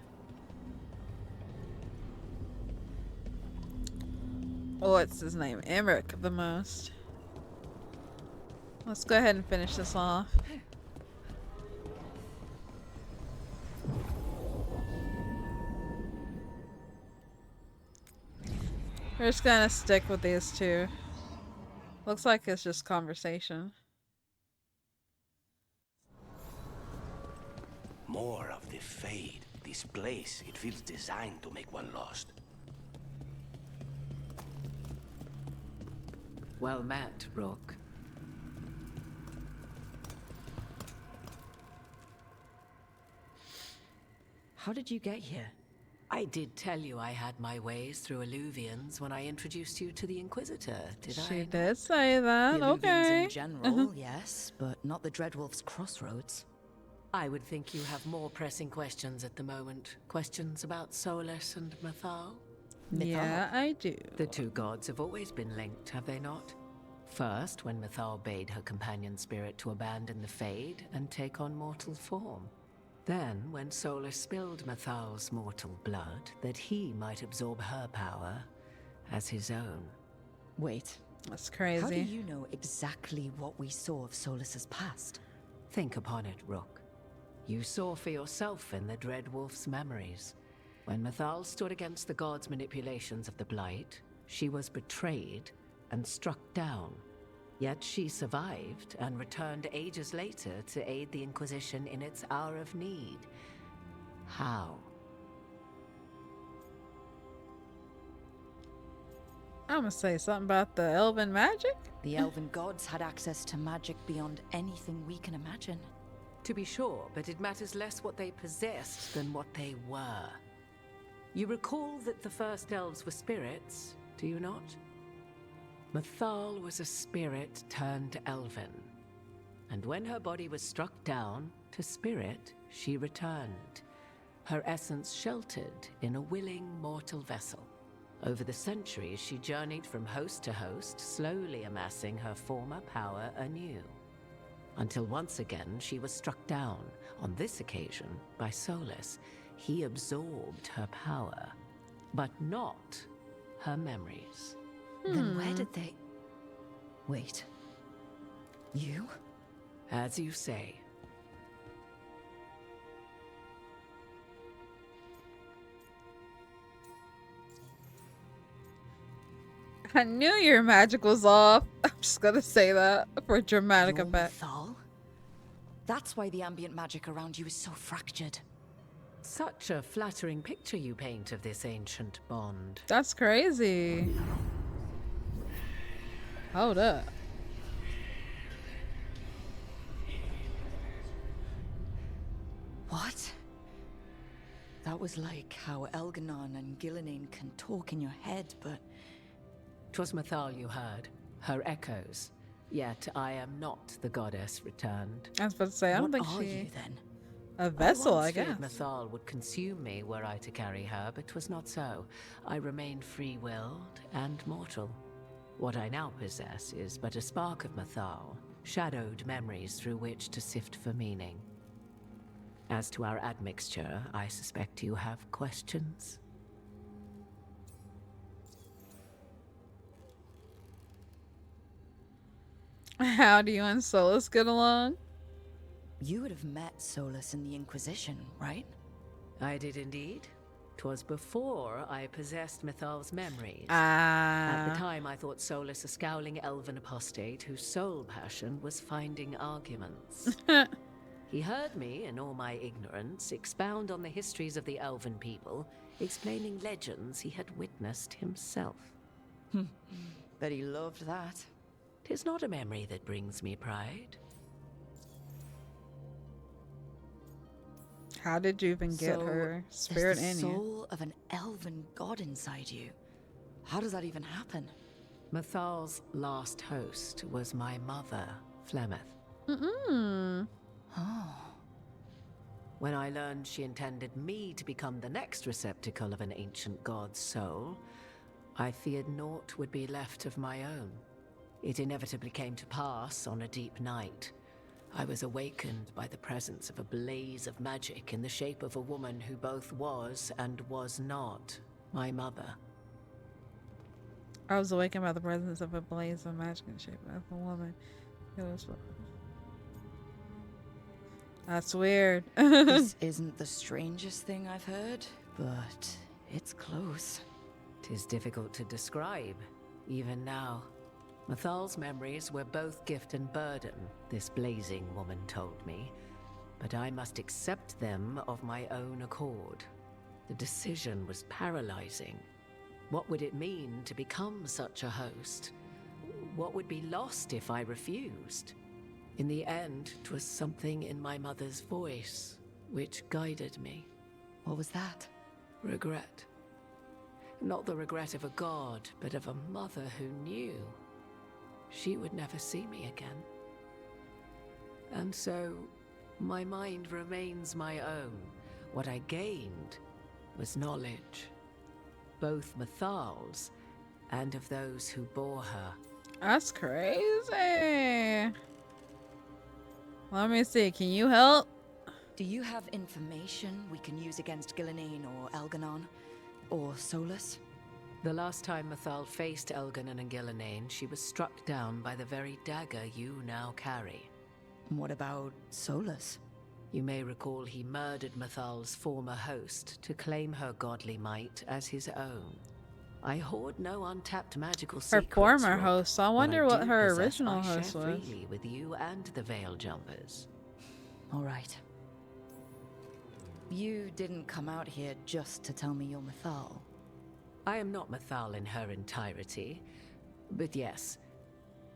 what's his name? Emmerich the most. Let's go ahead and finish this off. We're just gonna stick with these two. Looks like it's just conversation. More of the Fade. This place, it feels designed to make one lost. Well met, Rook. How did you get here? I did tell you I had my ways through Illuvians when I introduced you to the Inquisitor, did I? She did say that, The okay. Illuvians in general, yes, but not the Dreadwolf's crossroads. I would think you have more pressing questions at the moment. Questions about Solas and Mythal? Yeah, I do. The two gods have always been linked, have they not? First, when Mythal bade her companion spirit to abandon the Fade and take on mortal form. Then, when Solas spilled Mythal's mortal blood, that he might absorb her power as his own. Wait. That's crazy. How do you know exactly what we saw of Solas's past? Think upon it, Rook. You saw for yourself in the Dreadwolf's memories. When Mythal stood against the gods' manipulations of the Blight, she was betrayed and struck down. Yet she survived and returned ages later to aid the Inquisition in its hour of need. How? I'm gonna say something about the elven magic. The elven gods had access to magic beyond anything we can imagine. To be sure, but it matters less what they possessed than what they were. You recall that the first elves were spirits, do you not? Mythal was a spirit turned elven. And when her body was struck down, to spirit she returned. Her essence sheltered in a willing mortal vessel. Over the centuries, she journeyed from host to host, slowly amassing her former power anew. Until once again, she was struck down, on this occasion, by Solas. He absorbed her power, but not her memories. Then where did they... Wait. You? As you say. I knew your magic was off. I'm just gonna say that for dramatic effect. Mythal? That's why the ambient magic around you is so fractured. Such a flattering picture you paint of this ancient bond. That's crazy. Hold up. What? That was like how Elgernon and Gillenane can talk in your head, but 'Twas Mathal you heard, her echoes. Yet I am not the goddess returned. I was about to say, I don't think What are she... you then? A vessel, I once guess. feared Mathal would consume me were I to carry her, but 'twas not so. I remain free-willed and mortal. What I now possess is but a spark of Mathal, shadowed memories through which to sift for meaning. As to our admixture, I suspect you have questions. How do you and Solas get along? You would have met Solas in the Inquisition, right? I did indeed. 'Twas before I possessed Mathal's memories. Ah. At the time, I thought Solas a scowling elven apostate whose sole passion was finding arguments. He heard me, in all my ignorance, expound on the histories of the elven people, explaining legends he had witnessed himself. Bet he loved that. 'Tis not a memory that brings me pride. How did you even get her spirit there's in the you? soul of an elven god inside you. How does that even happen? Mathal's last host was my mother, Flemeth. Oh. When I learned she intended me to become the next receptacle of an ancient god's soul, I feared naught would be left of my own. It inevitably came to pass on a deep night. I was awakened by the presence of a blaze of magic in the shape of a woman who both was and was not my mother. I was awakened by the presence of a blaze of magic in shape of a woman. It was... That's weird. This isn't the strangest thing I've heard, but it's close. 'Tis difficult to describe, even now. Mathal's memories were both gift and burden, this blazing woman told me, but I must accept them of my own accord. The decision was paralyzing. What would it mean to become such a host? What would be lost if I refused? In the end, 'twas something in my mother's voice which guided me. What was that? Regret. Not the regret of a god, but of a mother who knew she would never see me again. And so, my mind remains my own. What I gained was knowledge, both Mathal's and of those who bore her. That's crazy. Let me see, can you help? Do you have information we can use against Gillenane or Elganon? Or Solas? The last time Mathal faced Elganon and Gillenane, she was struck down by the very dagger you now carry. What about Solas? You may recall he murdered Mathal's former host to claim her godly might as his own. I hoard no untapped magical Her secrets. former Rook, host. I but wonder I what do her possess original I share host was. freely with you and the Veil Jumpers. All right. You didn't come out here just to tell me you're Mathal. I am not Mathal in her entirety, but yes.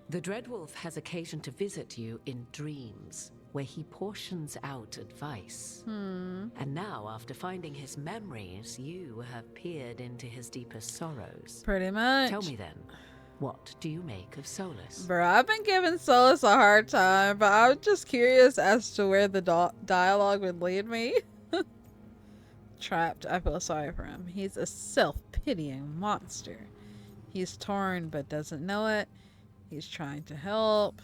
The Dreadwolf has occasion to visit you in dreams, where he portions out advice. And now, after finding his memories, you have peered into his deepest sorrows. Pretty much. Tell me then, what do you make of Solas? Bro, I've been giving Solas a hard time, but I'm just curious as to where the dialogue would lead me. Trapped. I feel sorry for him. He's a self-pitying monster. He's torn but doesn't know it. He's trying to help.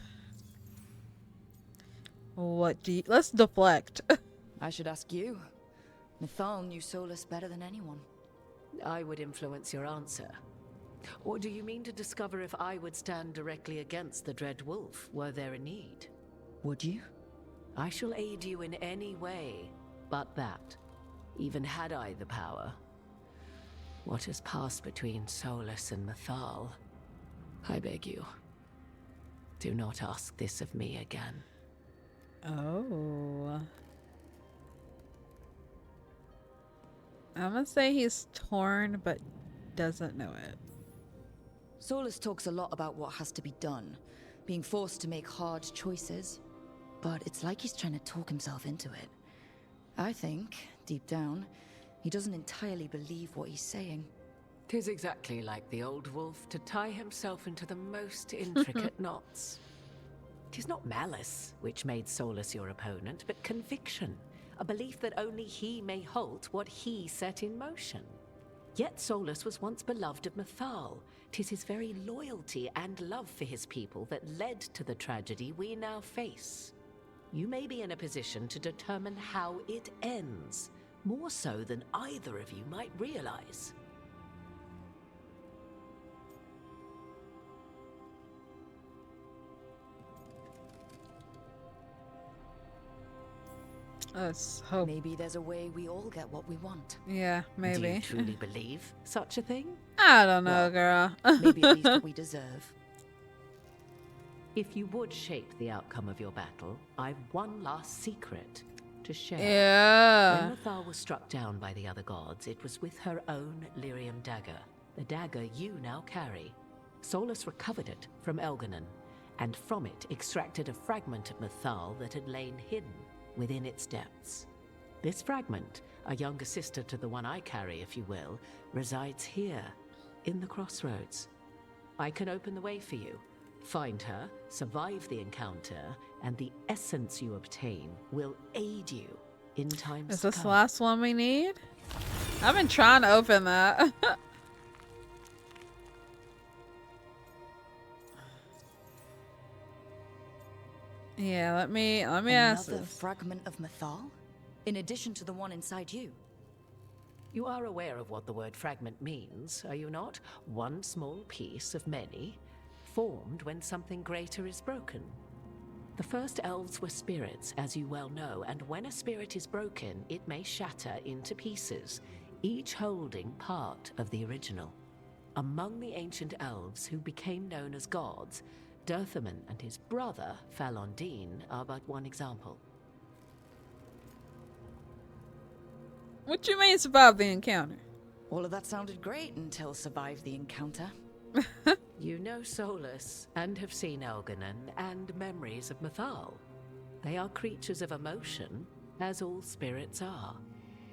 What do you... Let's deflect. I should ask you. Mathal knew Solas better than anyone. I would influence your answer. Or do you mean to discover if I would stand directly against the Dread Wolf, were there a need? Would you? I shall aid you in any way but that. Even had I the power. What has passed between Solas and Mathal, I beg you, do not ask this of me again. Oh. I'm gonna say he's torn but doesn't know it. Solas talks a lot about what has to be done, being forced to make hard choices. But it's like he's trying to talk himself into it. I think, deep down, he doesn't entirely believe what he's saying. 'Tis exactly like the old wolf to tie himself into the most intricate knots. 'Tis not malice which made Solas your opponent, but conviction, a belief that only he may halt what he set in motion. Yet Solas was once beloved of Mythal. 'Tis his very loyalty and love for his people that led to the tragedy we now face. You may be in a position to determine how it ends, more so than either of you might realize. Let's hope. Maybe there's a way we all get what we want. Yeah, maybe. Do you truly believe such a thing? I don't know, girl. Maybe at least what we deserve. If you would shape the outcome of your battle, I've one last secret to share. Yeah. When Mythal was struck down by the other gods, it was with her own lyrium dagger, the dagger you now carry. Solas recovered it from Elganon, and from it extracted a fragment of Mythal that had lain hidden within its depths. This fragment, a younger sister to the one I carry, if you will, resides here, in the crossroads. I can open the way for you. Find her, survive the encounter, and the essence you obtain will aid you in times Is this to the come. last one we need? I've been trying to open that. Yeah, let me ask Another this. fragment of Mythal? In addition to the one inside you? You are aware of what the word fragment means, are you not? One small piece of many, formed when something greater is broken. The first elves were spirits, as you well know, and when a spirit is broken, it may shatter into pieces, each holding part of the original. Among the ancient elves who became known as gods, Durthaman and his brother, Falondine, are but one example. What you mean survive the encounter? All of that sounded great until survive the encounter. You know Solas, and have seen Elganon, and memories of Mythal. They are creatures of emotion, as all spirits are.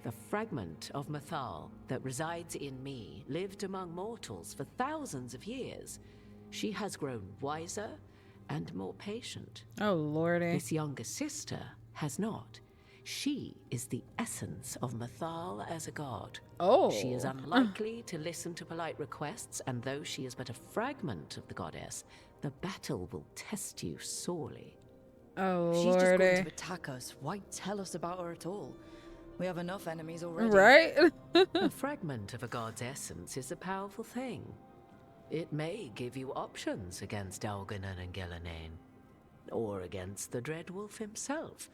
The fragment of Mythal that resides in me lived among mortals for thousands of years. She has grown wiser and more patient. Oh, lordy. This younger sister has not. She is the essence of Mythal as a god. Oh. She is unlikely to listen to polite requests, and though she is but a fragment of the goddess, the battle will test you sorely. Oh, She's just going lordy. to attack us. Why tell us about her at all? We have enough enemies already. Right? A fragment of a god's essence is a powerful thing. It may give you options against Elganon and Gillenane, or against the Dread Wolf himself,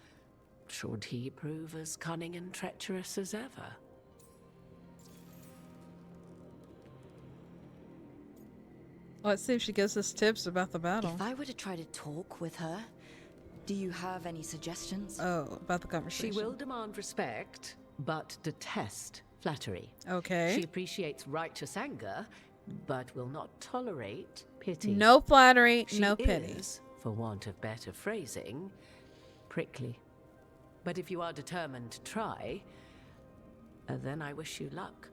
should he prove as cunning and treacherous as ever. Let's see if she gives us tips about the battle. If I were to try to talk with her, do you have any suggestions? Oh, about the conversation. She will demand respect, but detest flattery. Okay. She appreciates righteous anger, but will not tolerate pity. No flattery, She no pity. is, for want of better phrasing, prickly. But if you are determined to try, then I wish you luck.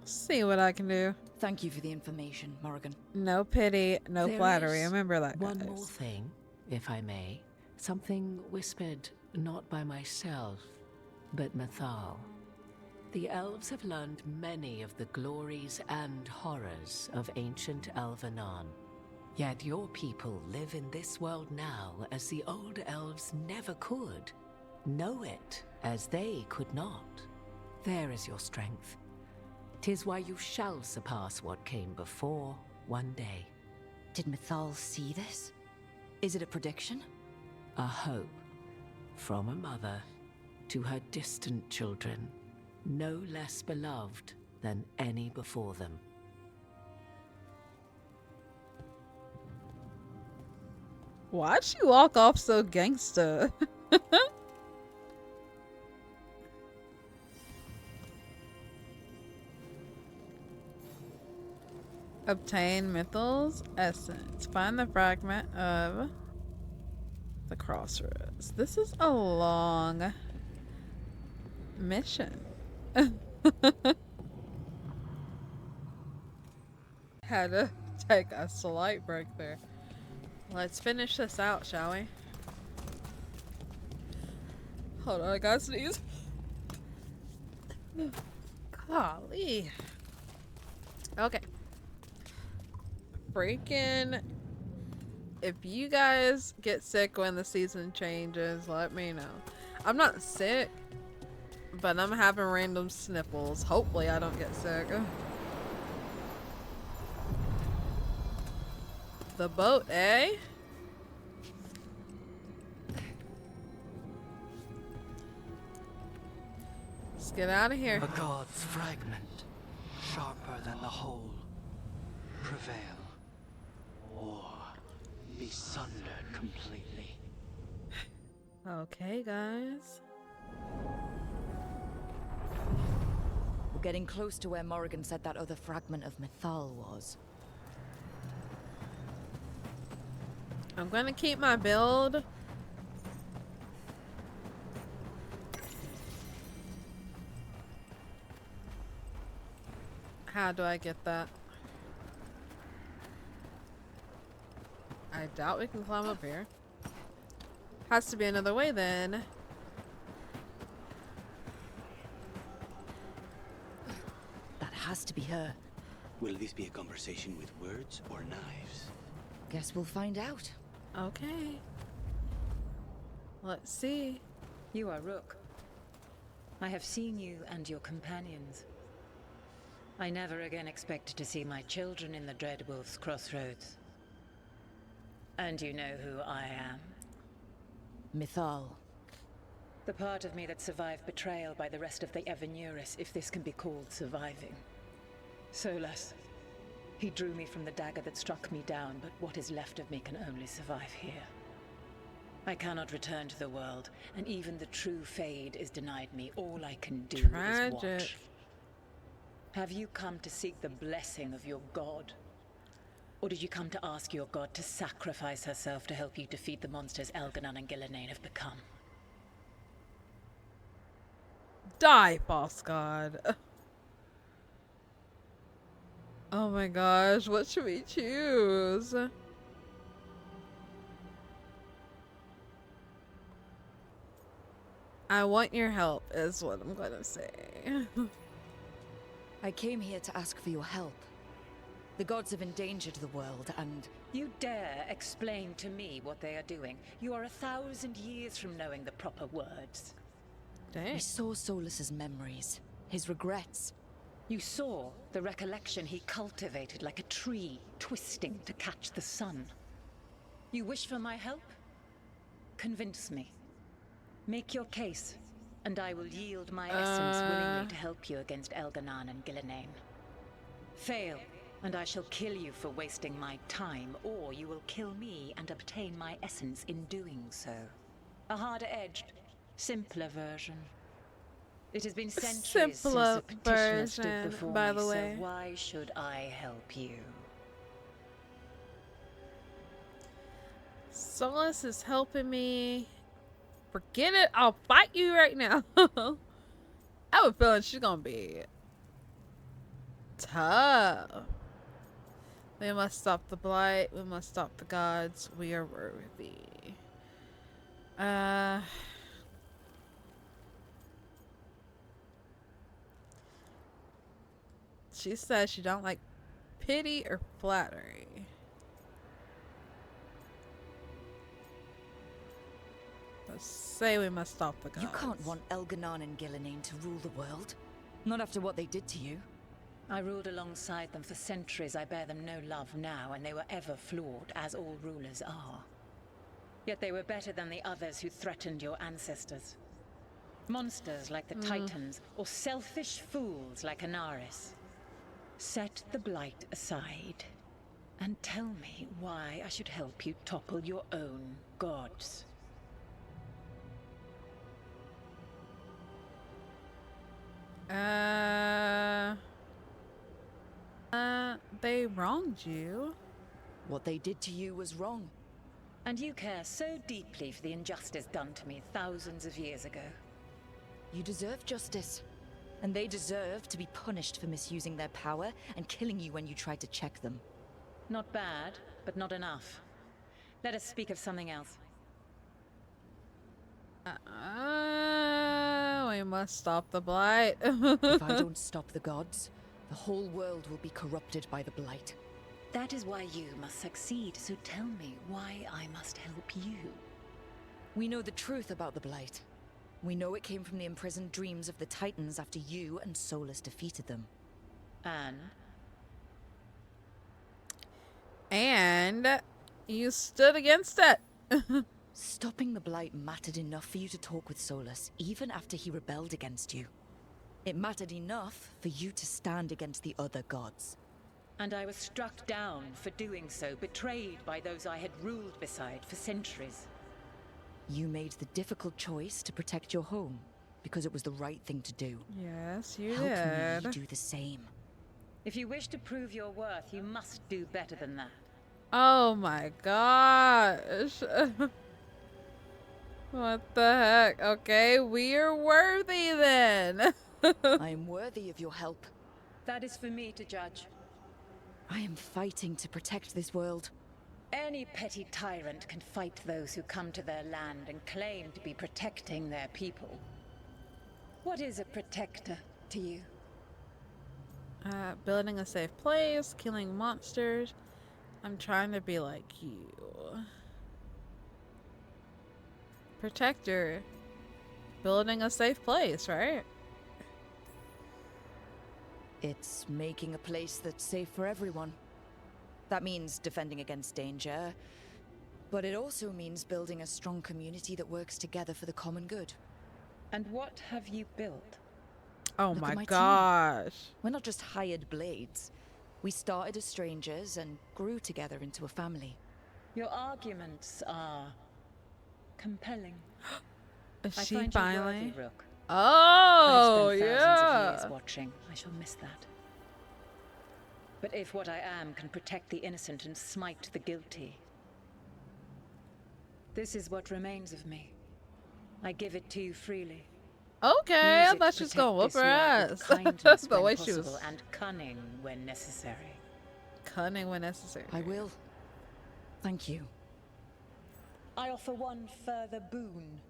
See what I can do. Thank you for the information, Morrigan. No pity, no There flattery. is Remember that, one guys. more thing, if I may. Something whispered not by myself, but Mythal. The elves have learned many of the glories and horrors of ancient Elvenon. Yet your people live in this world now as the old elves never could. Know it as they could not. There is your strength. 'Tis why you shall surpass what came before one day. Did Mythal see this? Is it a prediction? A hope from a mother to her distant children, no less beloved than any before them. Why'd she walk off so gangsta? Obtain Mythal's essence. Find the fragment of the crossroads. This is a long mission. Had to take a slight break there. Let's finish this out, shall we? Hold on, I gotta sneeze. Golly. Okay. Freaking. If you guys get sick when the season changes, let me know. I'm not sick, but I'm having random sniffles. Hopefully I don't get sick. The boat, eh? Let's get out of here. A god's fragment, sharper than the whole. Prevail, or be sundered completely. Okay, guys. We're getting close to where Morrigan said that other fragment of Mythal was. I'm gonna keep my build. How do I get that? I doubt we can climb up here. Has to be another way then. That has to be her. Will this be a conversation with words or knives? Guess we'll find out. Okay. Let's see. You are Rook. I have seen you and your companions. I never again expected to see my children in the Dreadwolf's crossroads. And you know who I am? Mythal. The part of me that survived betrayal by the rest of the Evanuris, if this can be called surviving. Solas. He drew me from the dagger that struck me down, but what is left of me can only survive here. I cannot return to the world, and even the true Fade is denied me. All I can do is watch. Have you come to seek the blessing of your god? Or did you come to ask your god to sacrifice herself to help you defeat the monsters Elganon and Gillenane have become? Die, false god. Oh my gosh, what should we choose? I want your help, is what I'm gonna say. I came here to ask for your help. The gods have endangered the world, and... You dare explain to me what they are doing? You are 1,000 years from knowing the proper words. Dang. We saw Solas's memories, his regrets. You saw the recollection he cultivated like a tree, twisting to catch the sun. You wish for my help? Convince me. Make your case, and I will yield my essence willingly to help you against Elganon and Gillenane. Fail, and I shall kill you for wasting my time, or you will kill me and obtain my essence in doing so. A harder-edged, simpler version. It has been centuries since a petitioner stood before me, so why should I help you? Solas is helping me. Forget it, I'll fight you right now. I have a feeling she's gonna be tough. We must stop the blight, we must stop the gods, we are worthy. She says she don't like pity or flattery. Let's say we must stop the gods. You can't want Elganon and Gillenane to rule the world. Not after what they did to you. I ruled alongside them for centuries. I bear them no love now, and they were ever flawed, as all rulers are. Yet they were better than the others who threatened your ancestors. Monsters like the Titans, or selfish fools like Anaris. Set the blight aside, and tell me why I should help you topple your own gods. They wronged you. What they did to you was wrong. And you care so deeply for the injustice done to me thousands of years ago. You deserve justice. And they deserve to be punished for misusing their power and killing you when you tried to check them. Not bad, but not enough. Let us speak of something else. We must stop the blight. If I don't stop the gods, the whole world will be corrupted by the blight. That is why you must succeed, so tell me why I must help you. We know the truth about the blight. We know it came from the imprisoned dreams of the Titans after you and Solas defeated them. And you stood against it. Stopping the blight mattered enough for you to talk with Solas, even after he rebelled against you. It mattered enough for you to stand against the other gods. And I was struck down for doing so, betrayed by those I had ruled beside for centuries. You made the difficult choice to protect your home, because it was the right thing to do. Yes, you Help did. me do the same. If you wish to prove your worth, you must do better than that. Oh my gosh. What the heck? Okay, we are worthy then. I am worthy of your help. That is for me to judge. I am fighting to protect this world. Any petty tyrant can fight those who come to their land and claim to be protecting their people. What is a protector to you? Building a safe place, killing monsters. I'm trying to be like you. Protector. Building a safe place, right? It's making a place that's safe for everyone. That means defending against danger, but it also means building a strong community that works together for the common good. And what have you built? Oh Look at my team. gosh. We're not just hired blades. We started as strangers and grew together into a family. Your arguments are compelling. Is I she find finally? you worthy, Rook. Oh, I've spent yeah. thousands of years watching. I shall miss that. But if what I am can protect the innocent and smite the guilty, this is what remains of me. I give it to you freely. Okay, Use I it thought to she was protect gonna whoop this her world ass. with kindness The when way she was possible and cunning when necessary. cunning when necessary. I will. Thank you. I offer one further boon.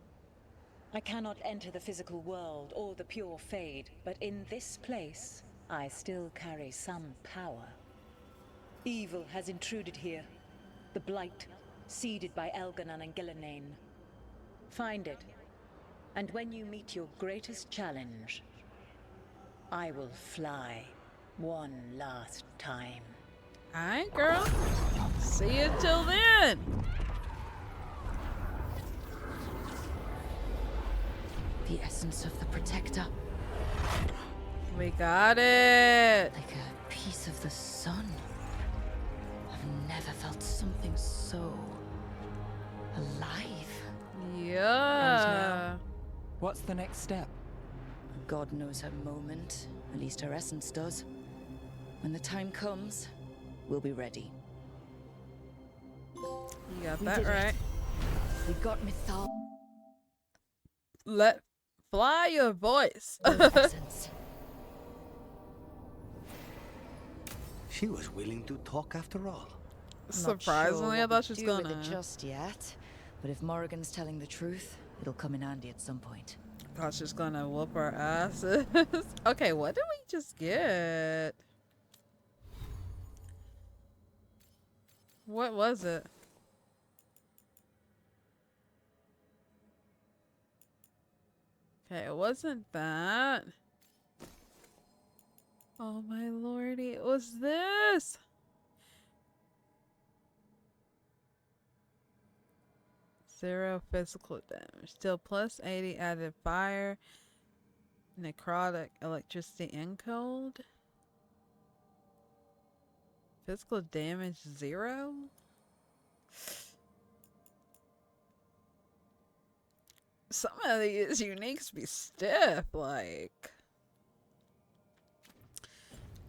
I cannot enter the physical world or the pure Fade, but in this place, I still carry some power. Evil has intruded here. The Blight, seeded by Elganon and Gillenane. Find it, and when you meet your greatest challenge, I will fly one last time. Alright, girl. See you till then. The essence of the Protector. We got it. Like a piece of the sun. I've never felt something so alive. Yeah. What's the next step? God knows her moment. At least her essence does. When the time comes, we'll be ready. You got We that did it. right. We got Mythal. Let fly your voice. She was willing to talk after all. Surprisingly, I thought she was Not sure what gonna. we'll do with it just yet, but if Morrigan's telling the truth, it'll come in handy at some point. Thought she was gonna whoop our asses. Okay, what did we just get? What was it? Okay, it wasn't that. Oh my lordy, it was this. Zero physical damage. Still plus 80 added fire. Necrotic, electricity, and cold. Physical damage 0. Some of these uniques be stiff, like.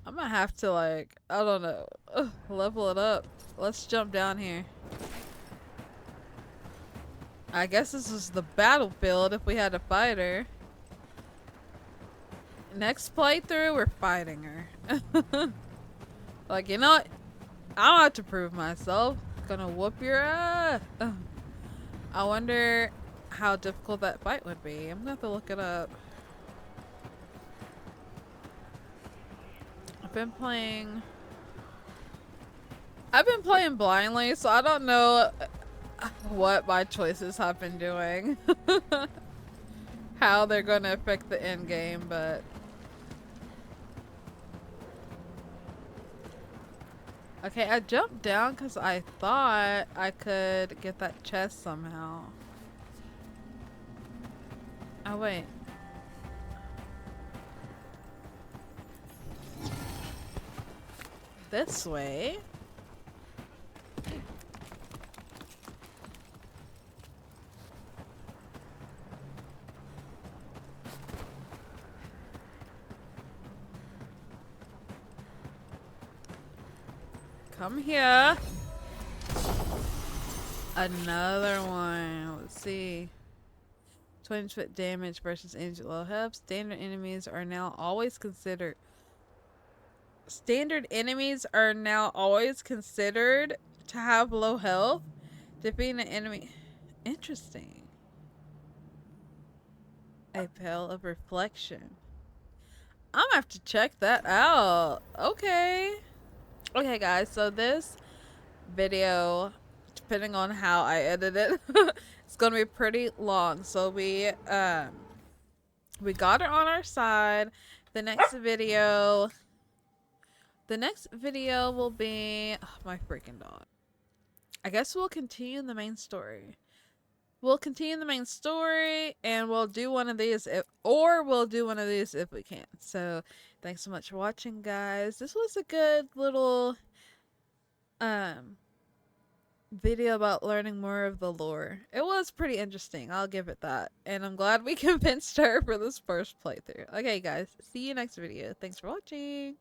I'm gonna have to, like, I don't know, level it up. Let's jump down here. I guess this is the battlefield if we had a fighter. Next playthrough, we're fighting her. Like, you know what? I don't have to prove myself. Gonna whoop your ass. I wonder how difficult that fight would be. I'm gonna have to look it up. I've been playing blindly, so I don't know what my choices have been doing. How they're gonna affect the end game, but okay, I jumped down because I thought I could get that chest somehow. Oh wait. This way. Come here. Another one. Let's see. 20% damage versus Angelo health. Standard enemies are now always considered to have low health. Defeating an enemy. Interesting. A Veil of Reflection. I'm gonna have to check that out. Okay. Okay, guys, so this video, depending on how I edit it, it's gonna be pretty long. So we got her on our side. The next video will be my freaking dog. I guess we'll continue the main story. And we'll do one of these if we can. So thanks so much for watching, guys. This was a good little video about learning more of the lore. It was pretty interesting, I'll give it that. And I'm glad we convinced her for this first playthrough. Okay, guys, see you next video. Thanks for watching.